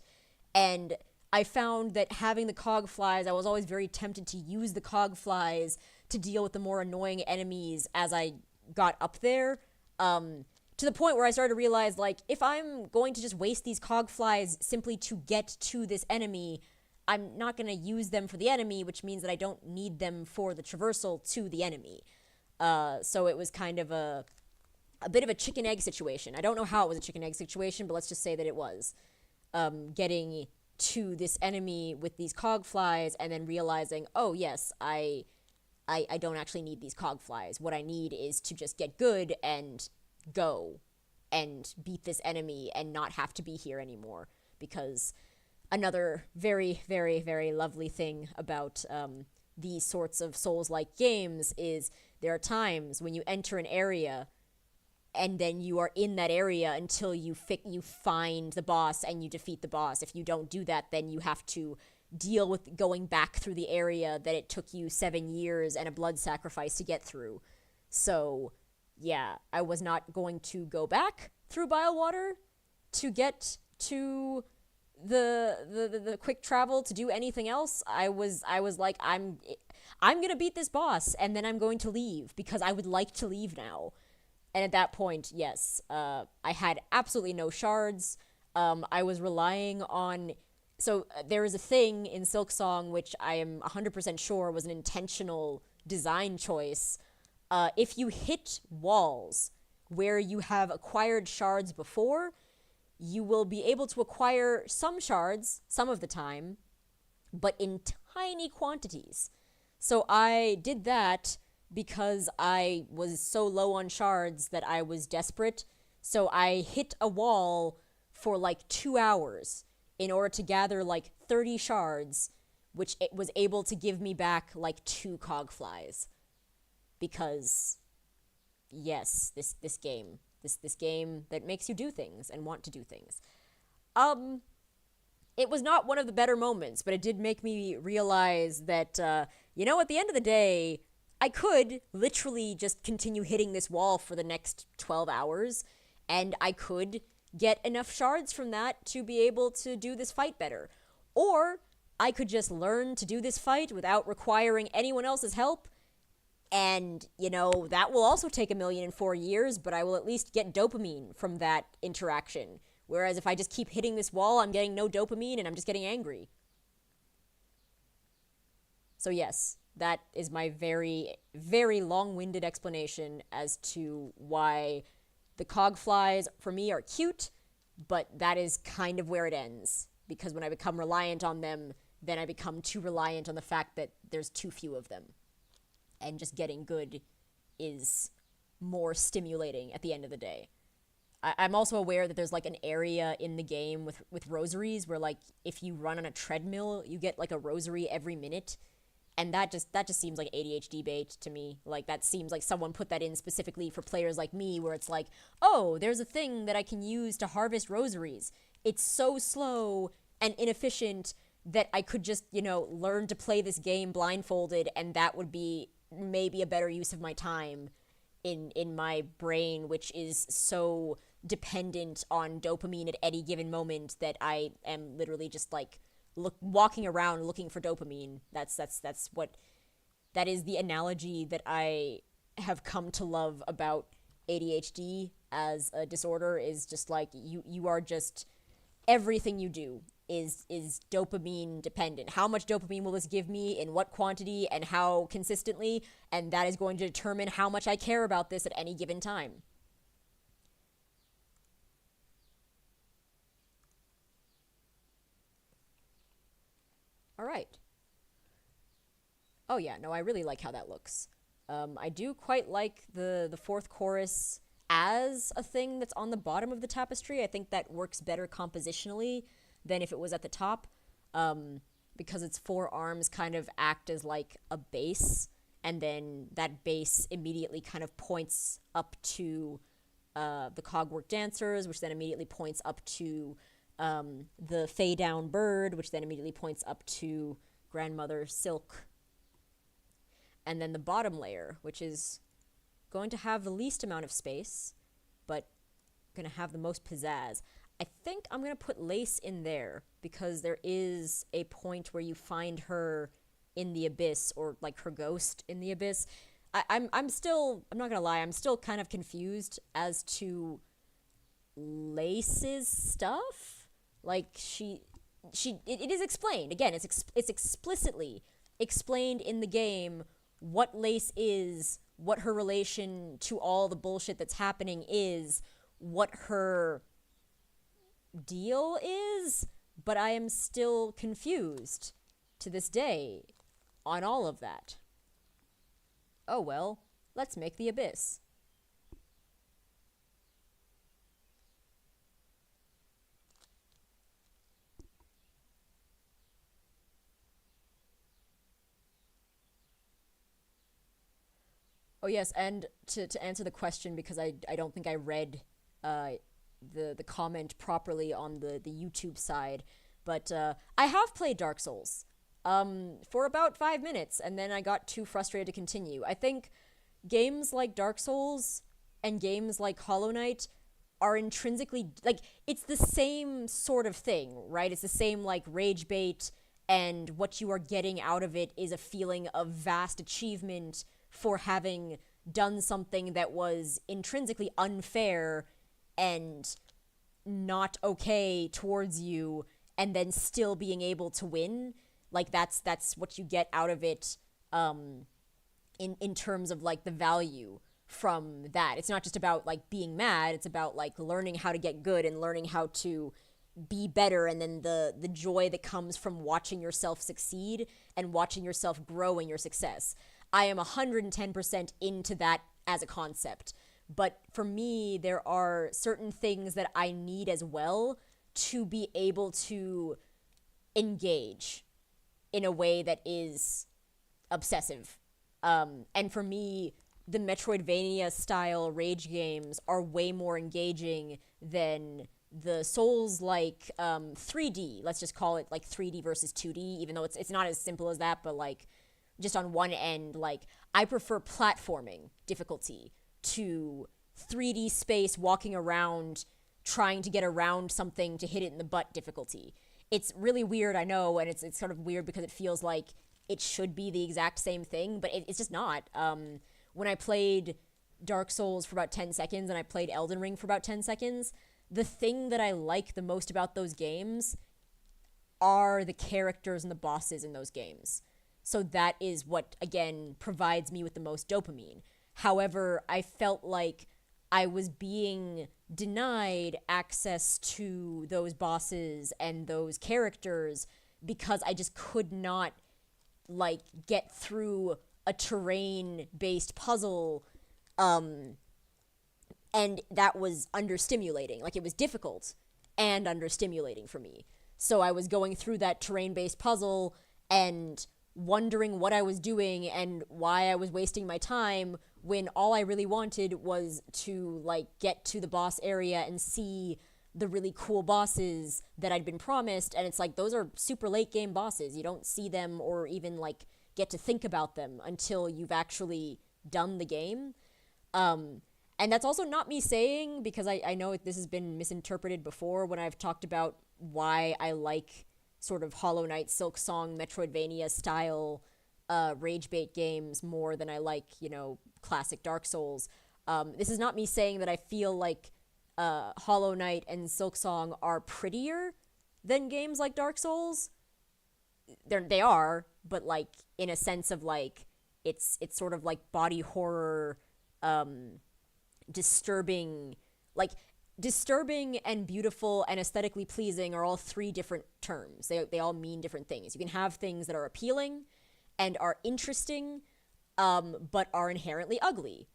And I found that having the cog flies, I was always very tempted to use the cog flies to deal with the more annoying enemies as I got up there. To the point where I started to realize, like, if I'm going to just waste these cog flies simply to get to this enemy, I'm not going to use them for the enemy, which means that I don't need them for the traversal to the enemy. So it was kind of a bit of a chicken egg situation. I don't know how it was a chicken egg situation, but let's just say that it was. Getting to this enemy with these cog flies and then realizing, oh yes, I don't actually need these cog flies. What I need is to just get good and go and beat this enemy and not have to be here anymore. Because another very, very, very lovely thing about these sorts of Souls-like games is there are times when you enter an area and then you are in that area until you find the boss and you defeat the boss. If you don't do that, then you have to deal with going back through the area that it took you 7 years and a blood sacrifice to get through. So yeah, I was not going to go back through bile water to get to the quick travel to do anything else. I was like, I'm gonna beat this boss and then I'm going to leave because I would like to leave now. And at that point, yes, I had absolutely no shards. I was relying on... So there is a thing in Silksong which I am 100% sure was an intentional design choice. If you hit walls where you have acquired shards before, you will be able to acquire some shards some of the time, but in tiny quantities. So I did that because I was so low on shards that I was desperate. So I hit a wall for like 2 hours in order to gather like 30 shards, which it was able to give me back like 2 cogflies. Because yes, this game that makes you do things and want to do things. Um, it was not one of the better moments, but it did make me realize that, at the end of the day, I could literally just continue hitting this wall for the next 12 hours, and I could get enough shards from that to be able to do this fight better. Or I could just learn to do this fight without requiring anyone else's help, and, that will also take 1,004 years, but I will at least get dopamine from that interaction. Whereas if I just keep hitting this wall, I'm getting no dopamine and I'm just getting angry. So yes, that is my very, very long-winded explanation as to why the cogflies, for me, are cute, but that is kind of where it ends. Because when I become reliant on them, then I become too reliant on the fact that there's too few of them. And just getting good is more stimulating at the end of the day. I'm also aware that there's like an area in the game with rosaries where like if you run on a treadmill, you get like a rosary every minute. And that just seems like ADHD bait to me. Like that seems like someone put that in specifically for players like me where it's like, oh, there's a thing that I can use to harvest rosaries. It's so slow and inefficient that I could just, learn to play this game blindfolded, and that would be maybe a better use of my time in my brain, which is so dependent on dopamine at any given moment that I am literally just like walking around looking for dopamine. That is the analogy that I have come to love about ADHD as a disorder, is just like you are just, everything you do is dopamine dependent. How much dopamine will this give me, in what quantity, and how consistently, and that is going to determine how much I care about this at any given time. All right. Oh yeah, no, I really like how that looks. I do quite like the fourth chorus as a thing that's on the bottom of the tapestry. I think that works better compositionally than if it was at the top, because its four arms kind of act as like a base, and then that base immediately kind of points up to the cogwork dancers, which then immediately points up to the fey down bird, which then immediately points up to grandmother Silk. And then the bottom layer, which is going to have the least amount of space, but going to have the most pizzazz. I think I'm going to put Lace in there because there is a point where you find her in the abyss, or like her ghost in the abyss. I'm still, I'm not going to lie, I'm still kind of confused as to Lace's stuff. Like it is explained. Again, it's explicitly explained in the game what Lace is, what her relation to all the bullshit that's happening is, what her deal is, but I am still confused to this day on all of that. Oh well, let's make the abyss. Oh yes, and to answer the question, because I don't think I read uh, the comment properly on the YouTube side, but I have played Dark Souls for about 5 minutes, and then I got too frustrated to continue. I think games like Dark Souls and games like Hollow Knight are intrinsically, like, it's the same sort of thing, right? It's the same, like, rage bait, and what you are getting out of it is a feeling of vast achievement for having done something that was intrinsically unfair and not okay towards you, and then still being able to win. Like, that's what you get out of it, in terms of, like, the value from that. It's not just about like being mad, it's about like learning how to get good and learning how to be better, and then the joy that comes from watching yourself succeed and watching yourself grow in your success. I am 110% into that as a concept. But for me, there are certain things that I need as well to be able to engage in a way that is obsessive. And for me, the Metroidvania style rage games are way more engaging than the Souls like 3D. Let's just call it like 3D versus 2D, even though it's not as simple as that, but like just on one end, like I prefer platforming difficulty to 3D space walking around trying to get around something to hit it in the butt difficulty. It's really weird, I know, and it's sort of weird because it feels like it should be the exact same thing, but it's just not. When I played Dark Souls for about 10 seconds and I played Elden Ring for about 10 seconds, the thing that I like the most about those games are the characters and the bosses in those games. So that is what, again, provides me with the most dopamine. However, I felt like I was being denied access to those bosses and those characters because I just could not, like, get through a terrain-based puzzle, and that was understimulating. Like, it was difficult and understimulating for me. So I was going through that terrain-based puzzle and wondering what I was doing and why I was wasting my time when all I really wanted was to, like, get to the boss area and see the really cool bosses that I'd been promised. And it's like, those are super late game bosses. You don't see them or even, like, get to think about them until you've actually done the game. And that's also not me saying, because I know this has been misinterpreted before when I've talked about why I like sort of Hollow Knight, Silksong, Metroidvania style rage bait games more than I like, you know, classic Dark Souls. This is not me saying that I feel like Hollow Knight and Silksong are prettier than games like Dark Souls. They are, but like in a sense of like it's sort of like body horror, disturbing, like disturbing and beautiful and aesthetically pleasing are all three different terms. They all mean different things. You can have things that are appealing and are interesting, but are inherently ugly.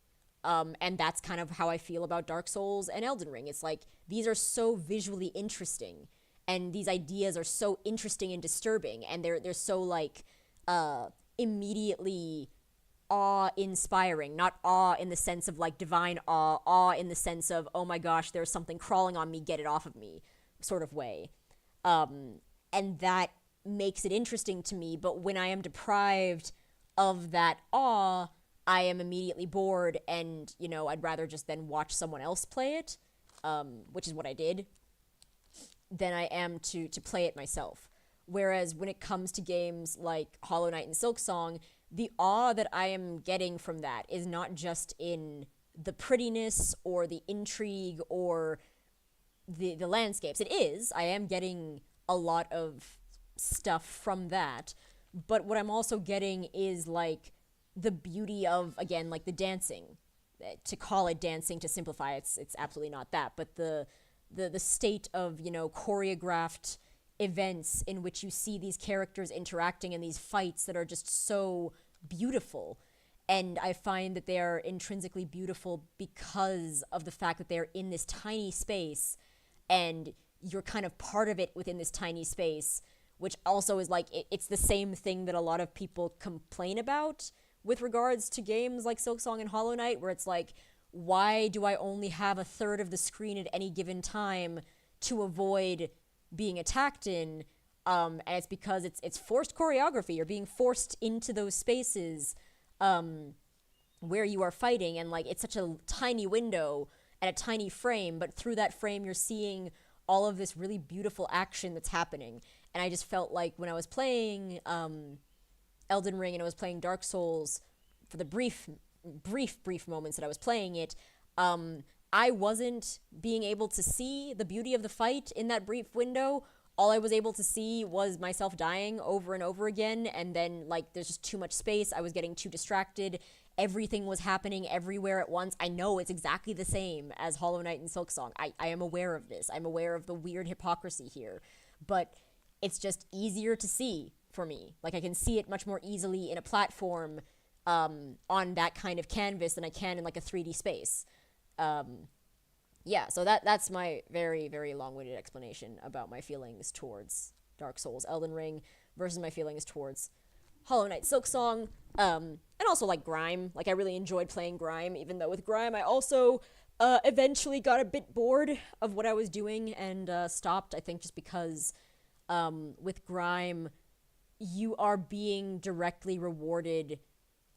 And that's kind of how I feel about Dark Souls and Elden Ring. It's like, these are so visually interesting, and these ideas are so interesting and disturbing, and they're so like immediately awe-inspiring. Not awe in the sense of like divine awe, awe in the sense of, oh my gosh, there's something crawling on me, get it off of me, sort of way. And that makes it interesting to me, but when I am deprived of that awe, I am immediately bored, and, you know, I'd rather just then watch someone else play it, which is what I did, than I am to play it myself. Whereas when it comes to games like Hollow Knight and Silksong, the awe that I am getting from that is not just in the prettiness or the intrigue or the landscapes. It is. I am getting a lot of stuff from that. But what I'm also getting is, like, the beauty of, again, like, the dancing. To call it dancing, to simplify, it's absolutely not that. But the state of, you know, choreographed events in which you see these characters interacting in these fights that are just so beautiful. And I find that they are intrinsically beautiful because of the fact that they're in this tiny space and you're kind of part of it within this tiny space, which also is like, it's the same thing that a lot of people complain about with regards to games like Silksong and Hollow Knight, where it's like, why do I only have a third of the screen at any given time to avoid being attacked in? And it's because it's forced choreography. You're being forced into those spaces where you are fighting, and like, it's such a tiny window and a tiny frame, but through that frame you're seeing all of this really beautiful action that's happening. And I just felt like when I was playing Elden Ring and I was playing Dark Souls, for the brief moments that I was playing it, I wasn't being able to see the beauty of the fight in that brief window. All I was able to see was myself dying over and over again, and then, like, there's just too much space. I was getting too distracted, everything was happening everywhere at once. I know it's exactly the same as Hollow Knight and Silksong. I am aware of this. I'm aware of the weird hypocrisy here. But it's just easier to see for me. Like, I can see it much more easily in a platform on that kind of canvas than I can in, like, a 3D space. Yeah, so that's my very, very long-winded explanation about my feelings towards Dark Souls Elden Ring versus my feelings towards Hollow Knight Silksong, and also, like, Grime. Like, I really enjoyed playing Grime, even though with Grime I also eventually got a bit bored of what I was doing and stopped, I think, just because with Grime you are being directly rewarded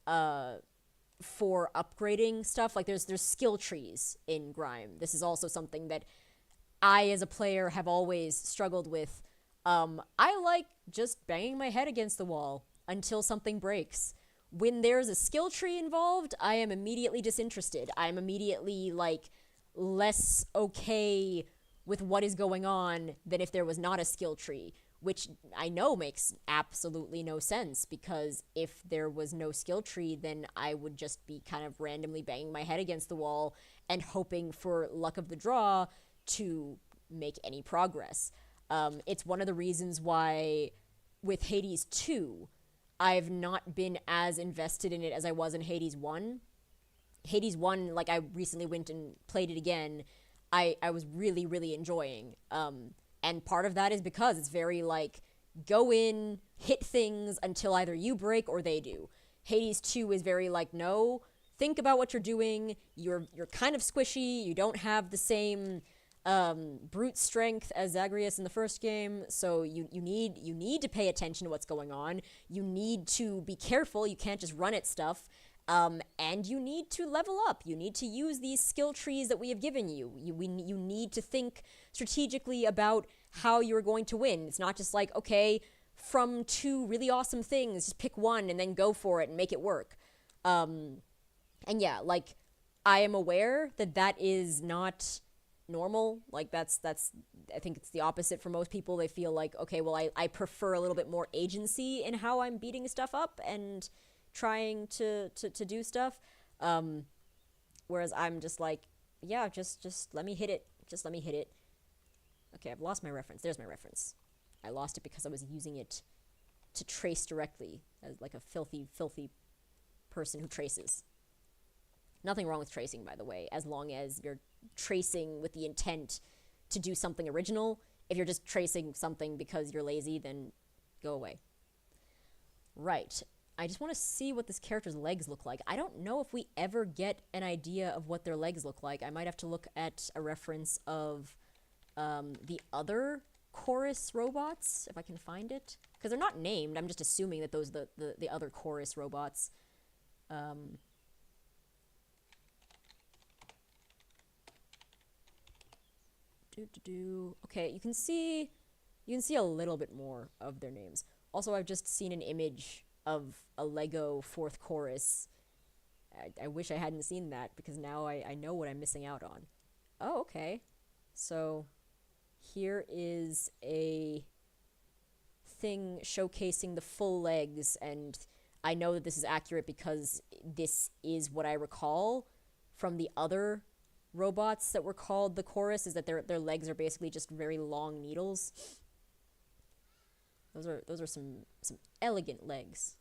for upgrading stuff. Like, there's skill trees in Grime. This is also something that I, as a player, have always struggled with. I like just banging my head against the wall until something breaks. When there's a skill tree involved, I am immediately disinterested. I'm immediately, like, less okay with what is going on than if there was not a skill tree, which I know makes absolutely no sense, because if there was no skill tree, then I would just be kind of randomly banging my head against the wall and hoping for luck of the draw to make any progress. It's one of the reasons why with Hades 2, I've not been as invested in it as I was in Hades 1. Hades 1, like, I recently went and played it again. I was really, really enjoying. And part of that is because it's very, like, go in, hit things until either you break or they do. Hades 2 is very, like, no, think about what you're doing. You're kind of squishy. You don't have the same brute strength as Zagreus in the first game, so you need to pay attention to what's going on. You need to be careful. You can't just run at stuff. And you need to level up. You need to use these skill trees that we have given you. You need to think strategically about how you're going to win. It's not just like, okay, from two really awesome things, just pick one and then go for it and make it work. And yeah, like, I am aware that that is not normal. Like, that's I think it's the opposite for most people. They feel like, okay, well, I prefer a little bit more agency in how I'm beating stuff up and trying to do stuff. Whereas I'm just like, yeah, just let me hit it. Just let me hit it. Okay, I've lost my reference. There's my reference. I lost it because I was using it to trace directly, as like a filthy, filthy person who traces. Nothing wrong with tracing, by the way, as long as you're tracing with the intent to do something original. If you're just tracing something because you're lazy, then go away. Right. I just want to see what this character's legs look like. I don't know if we ever get an idea of what their legs look like. I might have to look at a reference of the other chorus robots, if I can find it. Because they're not named. I'm just assuming that those are the other chorus robots. Okay, you can see a little bit more of their names. Also, I've just seen an image of a Lego fourth chorus. I wish I hadn't seen that, because now I know what I'm missing out on. Oh, okay. So here is a thing showcasing the full legs, and I know that this is accurate because this is what I recall from the other robots that were called the chorus, is that their legs are basically just very long needles. Those are some elegant legs.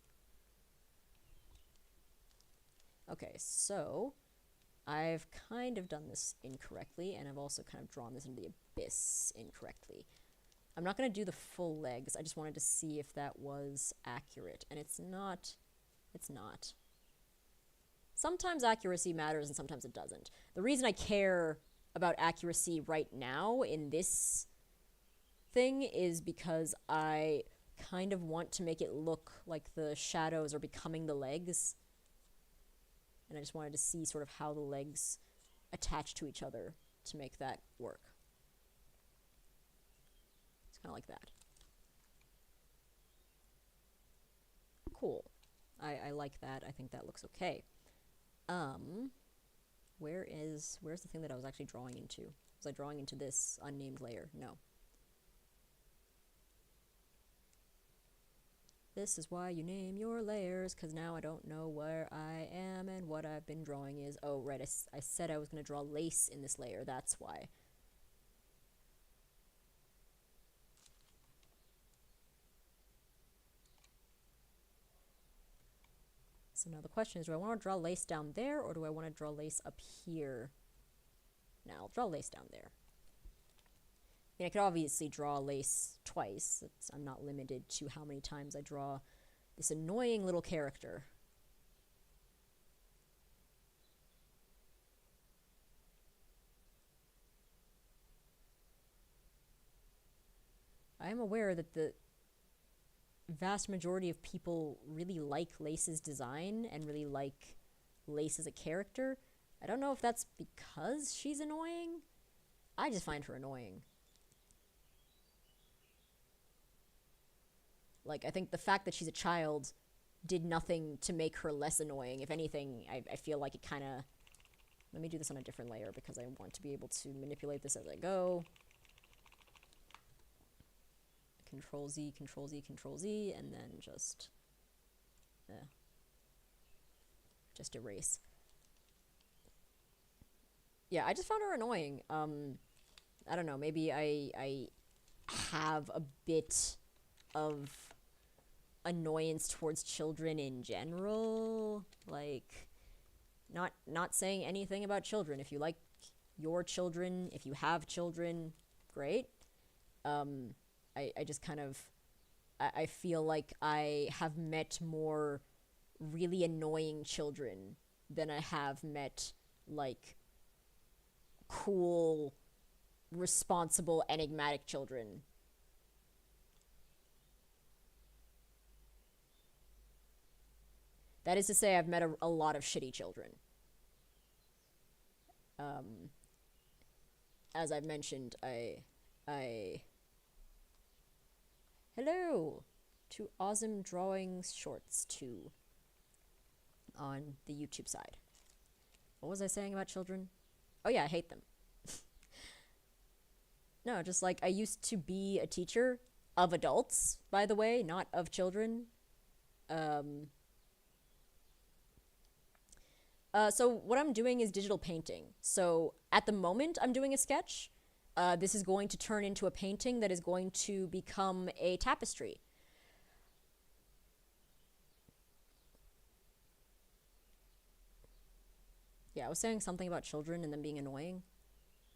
Okay, so I've kind of done this incorrectly, and I've also kind of drawn this into the abyss incorrectly. I'm not going to do the full legs. I just wanted to see if that was accurate, and it's not. It's not. Sometimes accuracy matters and sometimes it doesn't. The reason I care about accuracy right now in this thing is because I kind of want to make it look like the shadows are becoming the legs. And I just wanted to see sort of how the legs attach to each other to make that work. It's kind of like that. Cool. I like that. I think that looks okay. Where's the thing that I was actually drawing into? Was I drawing into this unnamed layer? No. This is why you name your layers, because now I don't know where I am, and what I've been drawing is... Oh, right, I said I was going to draw lace in this layer, that's why. So now the question is, do I want to draw lace down there, or do I want to draw lace up here? Now I'll draw lace down there. I mean, I could obviously draw lace twice. I'm not limited to how many times I draw this annoying little character. I am aware that the vast majority of people really like Lace's design and really like Lace as a character. I don't know if that's because she's annoying. I just find her annoying. Like, I think the fact that she's a child did nothing to make her less annoying. If anything, I feel like it kind of... Let me do this on a different layer because I want to be able to manipulate this as I go. Control Z, Control Z, Control Z, and then just erase. Yeah, I just found her annoying. I don't know, maybe I have a bit of annoyance towards children in general. Like, not saying anything about children. If you like your children, if you have children, great. I just kind of, I feel like I have met more really annoying children than I have met, like, cool, responsible, enigmatic children. That is to say, I've met a lot of shitty children. As I've mentioned, Hello to Awesome Drawings Shorts 2 on the YouTube side. What was I saying about children? Oh yeah, I hate them. No, just like, I used to be a teacher of adults, by the way, not of children. So what I'm doing is digital painting. So at the moment, I'm doing a sketch. This is going to turn into a painting that is going to become a tapestry. Yeah, I was saying something about children and them being annoying.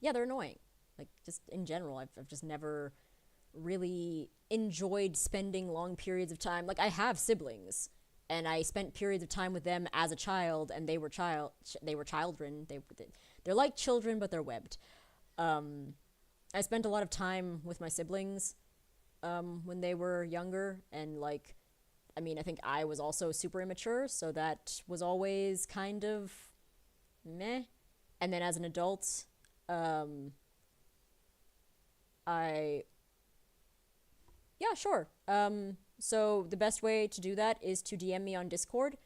Yeah, they're annoying. Like, just in general, I've just never really enjoyed spending long periods of time. Like, I have siblings, and I spent periods of time with them as a child, and they were children. They're like children, but they're webbed. I spent a lot of time with my siblings when they were younger, and, like, I mean, I think I was also super immature, so that was always kind of meh. And then as an adult, yeah, sure. So the best way to do that is to DM me on Discord.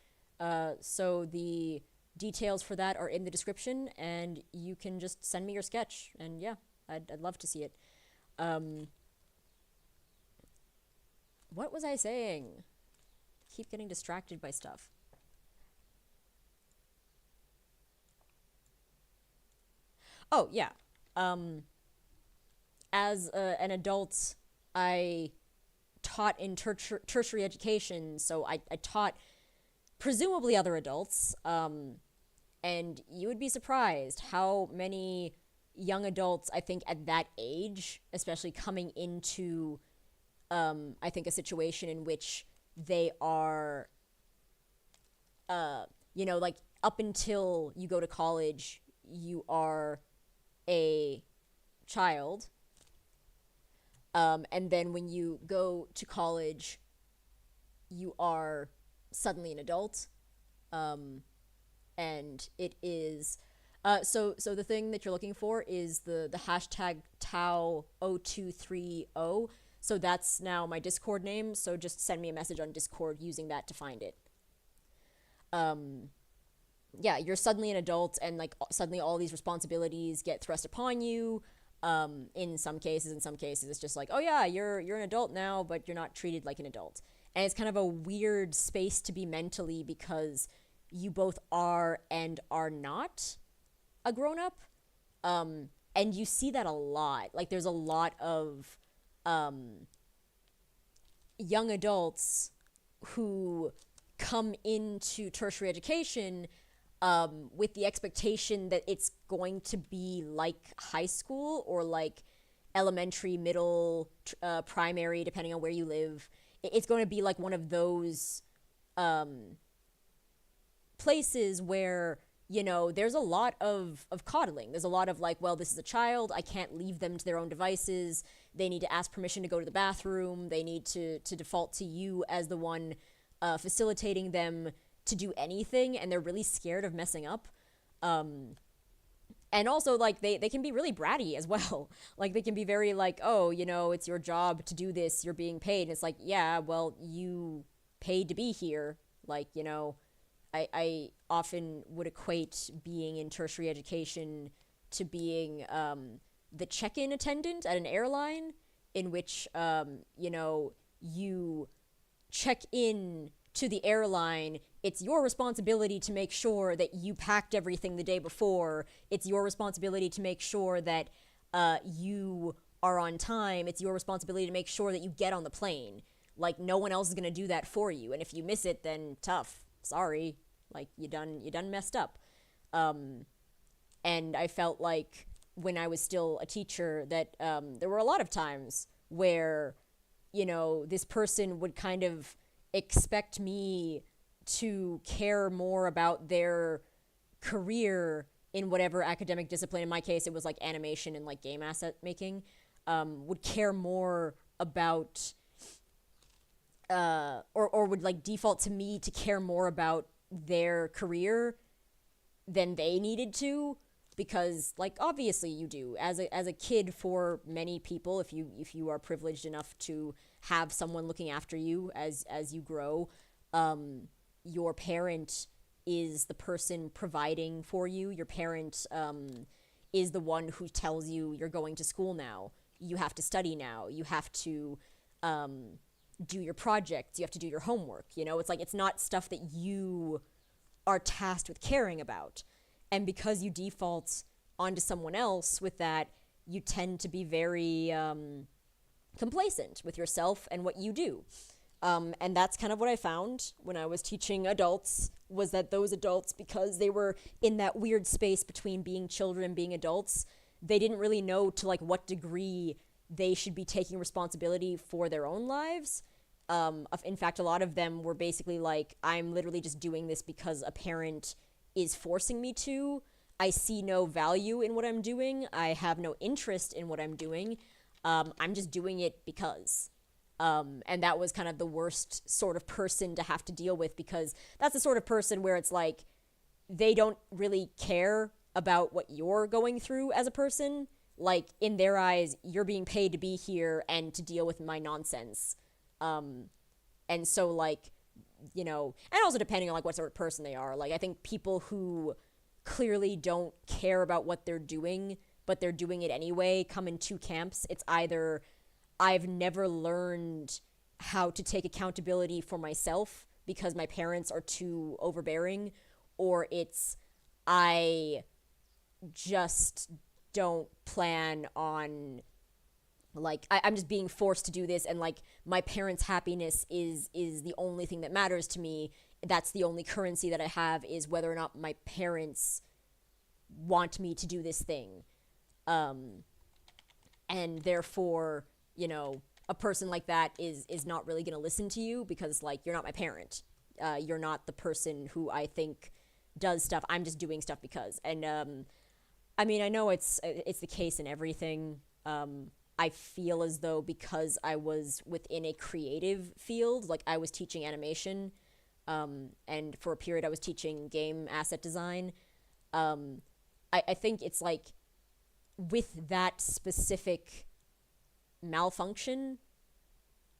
So the details for that are in the description, and you can just send me your sketch, and yeah, I'd love to see it. What was I saying? Keep getting distracted by stuff. Oh, yeah. As an adult, I taught in tertiary education, so I taught presumably other adults, and you would be surprised how many young adults, I think, at that age, especially coming into, I think, a situation in which they are, like, up until you go to college, you are a child. And then when you go to college, you are suddenly an adult. And it is... so the thing that you're looking for is the hashtag Tau0230. So that's now my Discord name. So just send me a message on Discord using that to find it. Yeah, you're suddenly an adult, and, like, suddenly all these responsibilities get thrust upon you. In some cases, it's just like, oh yeah, you're an adult now, but you're not treated like an adult. And it's kind of a weird space to be mentally because you both are and are not a grown up. And you see that a lot. Like, there's a lot of young adults who come into tertiary education with the expectation that it's going to be like high school or like elementary, middle, primary, depending on where you live. It's going to be like one of those places where, there's a lot of coddling. There's a lot of like, well, this is a child. I can't leave them to their own devices. They need to ask permission to go to the bathroom. They need to default to you as the one facilitating them to do anything, and they're really scared of messing up. And also, like, they can be really bratty as well. Like, they can be very like, oh, it's your job to do this. You're being paid. And it's like, yeah, well, you paid to be here. Like, I often would equate being in tertiary education to being the check-in attendant at an airline, in which, you check in to the airline. It's your responsibility to make sure that you packed everything the day before. It's your responsibility to make sure that you are on time. It's your responsibility to make sure that you get on the plane. Like, no one else is going to do that for you. And if you miss it, then tough. Sorry. Like, you done messed up. And I felt like when I was still a teacher that there were a lot of times where, this person would kind of expect me to care more about their career in whatever academic discipline. In my case, it was like animation and like game asset making. Would care more about or would like default to me to care more about their career than they needed to, because like obviously you do as a kid. For many people, if you are privileged enough to have someone looking after you as you grow, your parent is the person providing for you. Your parent is the one who tells you you're going to school now, you have to study now, you have to do your projects, you have to do your homework. It's like, it's not stuff that you are tasked with caring about. And because you default onto someone else with that, you tend to be very complacent with yourself and what you do. And that's kind of what I found when I was teaching adults, was that those adults, because they were in that weird space between being children and being adults, they didn't really know to like what degree they should be taking responsibility for their own lives. In fact, a lot of them were basically like, I'm literally just doing this because a parent is forcing me to. I see no value in what I'm doing. I have no interest in what I'm doing. I'm just doing it because. And that was kind of the worst sort of person to have to deal with, because that's the sort of person where it's like, they don't really care about what you're going through as a person. Like, in their eyes, you're being paid to be here and to deal with my nonsense. And so, like, and also depending on, like, what sort of person they are. Like, I think people who clearly don't care about what they're doing, but they're doing it anyway, come in two camps. It's either I've never learned how to take accountability for myself because my parents are too overbearing, or it's I just don't plan on, like, I'm just being forced to do this, and like my parents' happiness is the only thing that matters to me. That's the only currency that I have, is whether or not my parents want me to do this thing. And therefore, a person like that is not really going to listen to you, because like, you're not my parent. You're not the person who I think does stuff. I'm just doing stuff because. And I mean, I know it's the case in everything. I feel as though because I was within a creative field, like I was teaching animation, and for a period I was teaching game asset design. I think it's like, with that specific malfunction,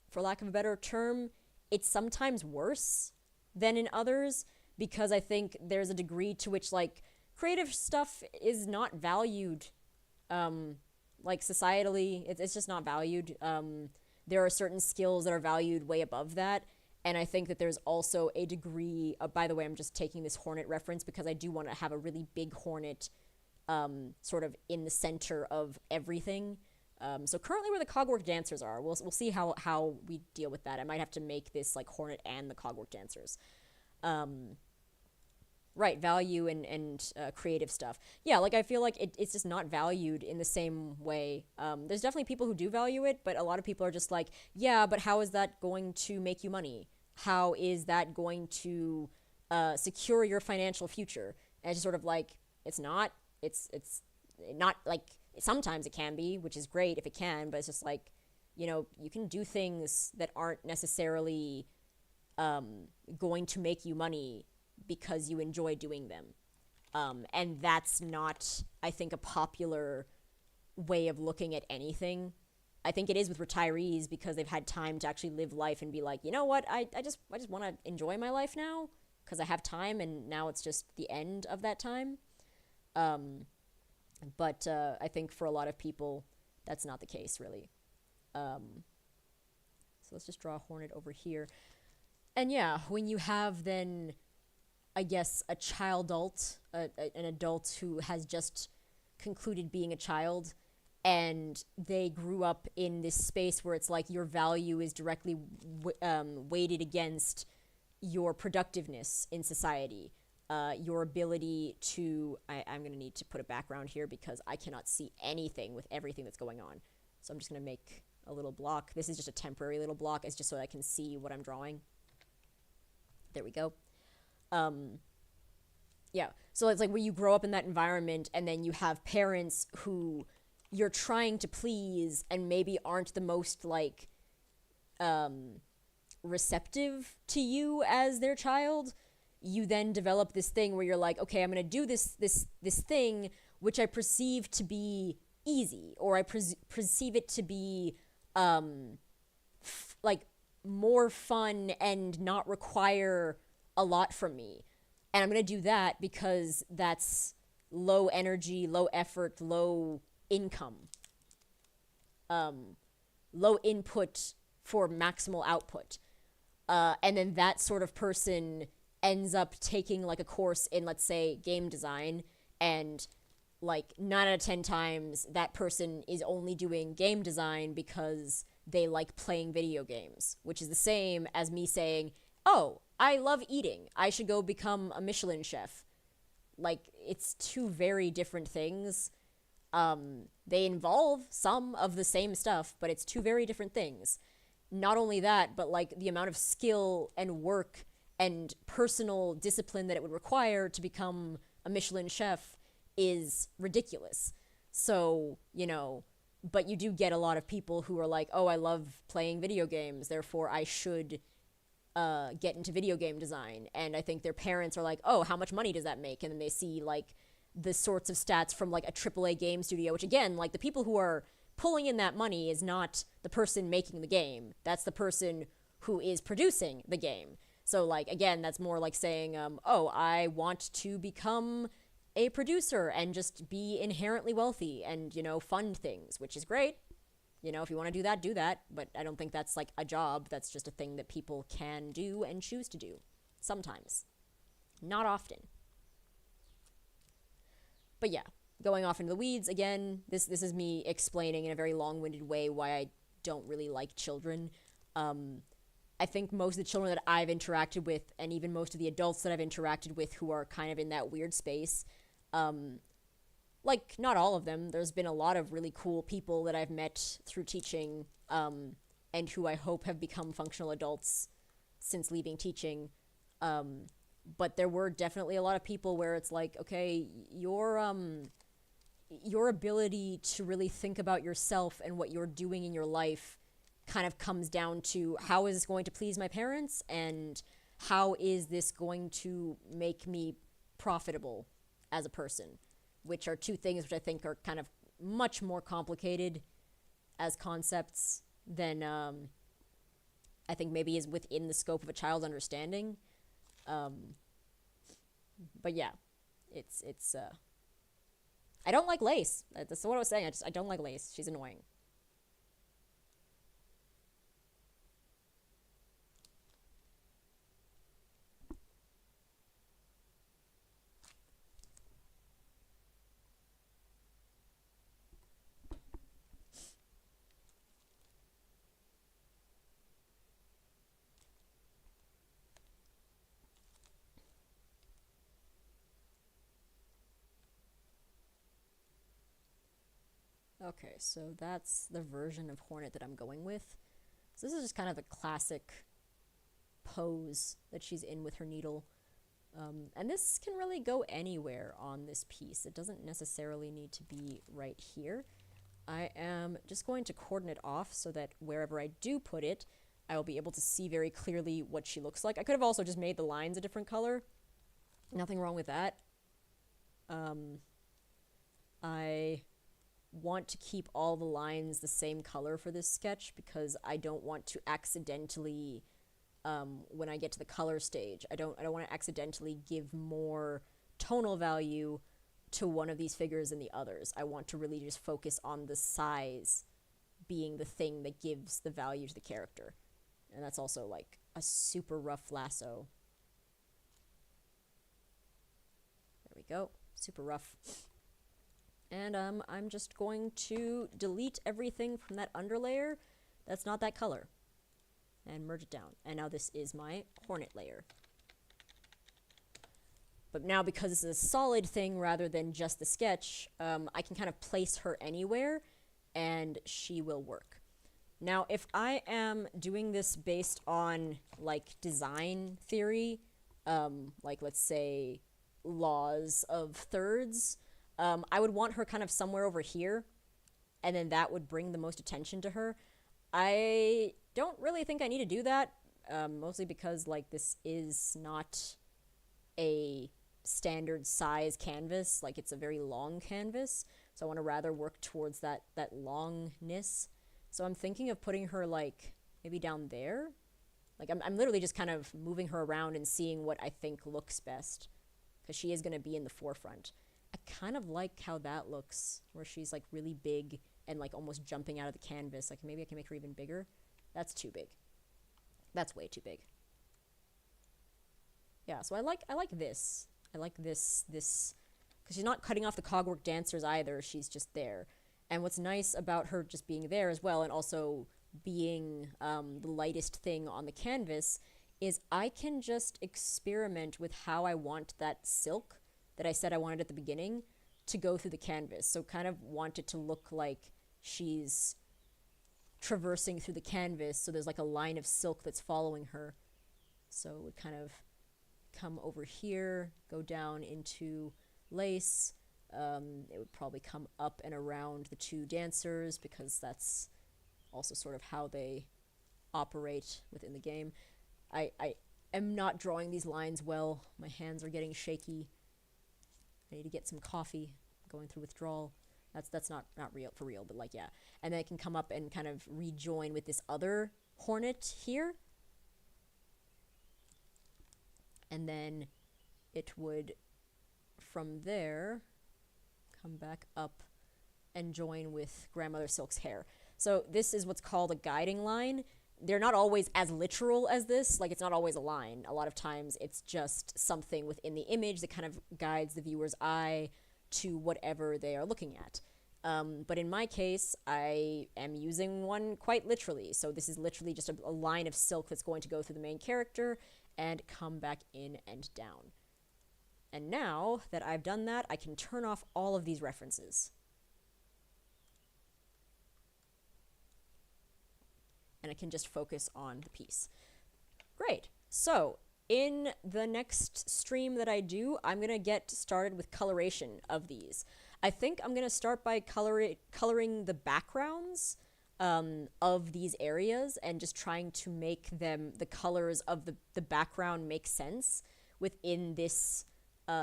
for lack of a better term, it's sometimes worse than in others, because I think there's a degree to which like creative stuff is not valued, like societally. It's just not valued. There are certain skills that are valued way above that, And I think that there's also a degree of, by the way, I'm just taking this hornet reference because I do want to have a really big hornet sort of in the center of everything. So currently where the cogwork dancers are, we'll see how we deal with that. I might have to make this like hornet and the cogwork dancers. Right, value and creative stuff. Yeah, like I feel like it's just not valued in the same way. There's definitely people who do value it, but a lot of people are just like, yeah, but how is that going to make you money? How is that going to secure your financial future? And it's just sort of like, it's not. It's not like sometimes it can be, which is great if it can, but it's just like, you can do things that aren't necessarily going to make you money because you enjoy doing them. And that's not, I think, a popular way of looking at anything. I think it is with retirees because they've had time to actually live life and be like, you know what, I just want to enjoy my life now because I have time and now it's just the end of that time. But I think for a lot of people, that's not the case, really. So let's just draw a hornet over here. And yeah, when you have then, I guess, a child-adult, an adult who has just concluded being a child, and they grew up in this space where it's like your value is directly weighted against your productiveness in society, your ability to... I'm going to need to put a background here because I cannot see anything with everything that's going on. So I'm just going to make a little block. This is just a temporary little block. It's just so I can see what I'm drawing. There we go. Yeah, so it's like where you grow up in that environment and then you have parents who you're trying to please and maybe aren't the most like receptive to you as their child. You then develop this thing where you're like, okay, I'm gonna do this thing which I perceive to be easy, or I perceive it to be like more fun and not require a lot from me. And I'm going to do that because that's low energy, low effort, low income. Low input for maximal output. And then that sort of person ends up taking like a course in, let's say, game design, and like 9 out of 10 times that person is only doing game design because they like playing video games, which is the same as me saying, oh, I love eating, I should go become a Michelin chef. Like, it's two very different things. They involve some of the same stuff, but it's two very different things. Not only that, but like the amount of skill and work and personal discipline that it would require to become a Michelin chef is ridiculous. So, but you do get a lot of people who are like, oh, I love playing video games, therefore I should get into video game design. And I think their parents are like, oh, how much money does that make? And then they see like the sorts of stats from like a AAA game studio, which again, like the people who are pulling in that money is not the person making the game. That's the person who is producing the game. So like, again, that's more like saying, oh, I want to become a producer and just be inherently wealthy and, fund things, which is great. If you want to do that, but I don't think that's like a job. That's just a thing that people can do and choose to do. Sometimes. Not often. But yeah, going off into the weeds, again, this is me explaining in a very long-winded way why I don't really like children. I think most of the children that I've interacted with, and even most of the adults that I've interacted with who are kind of in that weird space, like, not all of them. There's been a lot of really cool people that I've met through teaching, and who I hope have become functional adults since leaving teaching. But there were definitely a lot of people where it's like, okay, your ability to really think about yourself and what you're doing in your life kind of comes down to, how is this going to please my parents, and how is this going to make me profitable as a person, which are two things which I think are kind of much more complicated as concepts than I think maybe is within the scope of a child's understanding. But yeah, it's I don't like Lace. That's what I was saying. I don't like Lace. She's annoying. Okay, so that's the version of Hornet that I'm going with. So this is just kind of the classic pose that she's in with her needle. And this can really go anywhere on this piece. It doesn't necessarily need to be right here. I am just going to cordon it off so that wherever I do put it, I will be able to see very clearly what she looks like. I could have also just made the lines a different color. Nothing wrong with that. I want to keep all the lines the same color for this sketch because I don't want to accidentally, when I get to the color stage, I don't want to accidentally give more tonal value to one of these figures than the others. I want to really just focus on the size being the thing that gives the value to the character. And that's also like a super rough lasso. There we go. Super rough. And I'm just going to delete everything from that underlayer that's not that color and merge it down. And now this is my Hornet layer. But now because this is a solid thing rather than just the sketch, I can kind of place her anywhere and she will work. Now, if I am doing this based on like design theory, like let's say laws of thirds, I would want her kind of somewhere over here, and then that would bring the most attention to her. I don't really think I need to do that, mostly because like this is not a standard size canvas. Like it's a very long canvas, so I want to rather work towards that longness. So I'm thinking of putting her like maybe down there. Like I'm literally just kind of moving her around and seeing what I think looks best, because she is going to be in the forefront. I kind of like how that looks, where she's like really big and like almost jumping out of the canvas. Like maybe I can make her even bigger. That's too big. That's way too big. Yeah, so I like this. I like this because she's not cutting off the cogwork dancers either. She's just there. And what's nice about her just being there as well, and also being the lightest thing on the canvas, is I can just experiment with how I want that silk that I said I wanted at the beginning to go through the canvas. So kind of want it to look like she's traversing through the canvas, so there's like a line of silk that's following her. So it would kind of come over here, go down into lace. It would probably come up and around the two dancers, because that's also sort of how they operate within the game. I am not drawing these lines well. My hands are getting shaky. I need to get some coffee. I'm going through withdrawal. That's not real for real, but like, yeah. And then it can come up and kind of rejoin with this other hornet here. And then it would, from there, come back up and join with Grandmother Silk's hair. So this is what's called a guiding line. They're not always as literal as this. Like, it's not always a line. A lot of times it's just something within the image that kind of guides the viewer's eye to whatever they are looking at. But in my case, I am using one quite literally. So this is literally just a line of silk that's going to go through the main character and come back in and down. And now that I've done that, I can turn off all of these references. And I can just focus on the piece. Great. So in the next stream that I do, I'm going to get started with coloration of these. I think I'm going to start by coloring the backgrounds of these areas, and just trying to make them, the colors of the background, make sense within this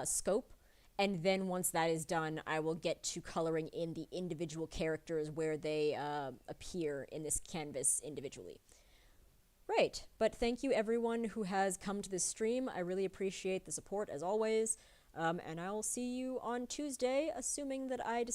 scope. And then once that is done, I will get to coloring in the individual characters where they appear in this canvas individually. Right, but thank you everyone who has come to this stream. I really appreciate the support as always. And I'll see you on Tuesday, assuming that I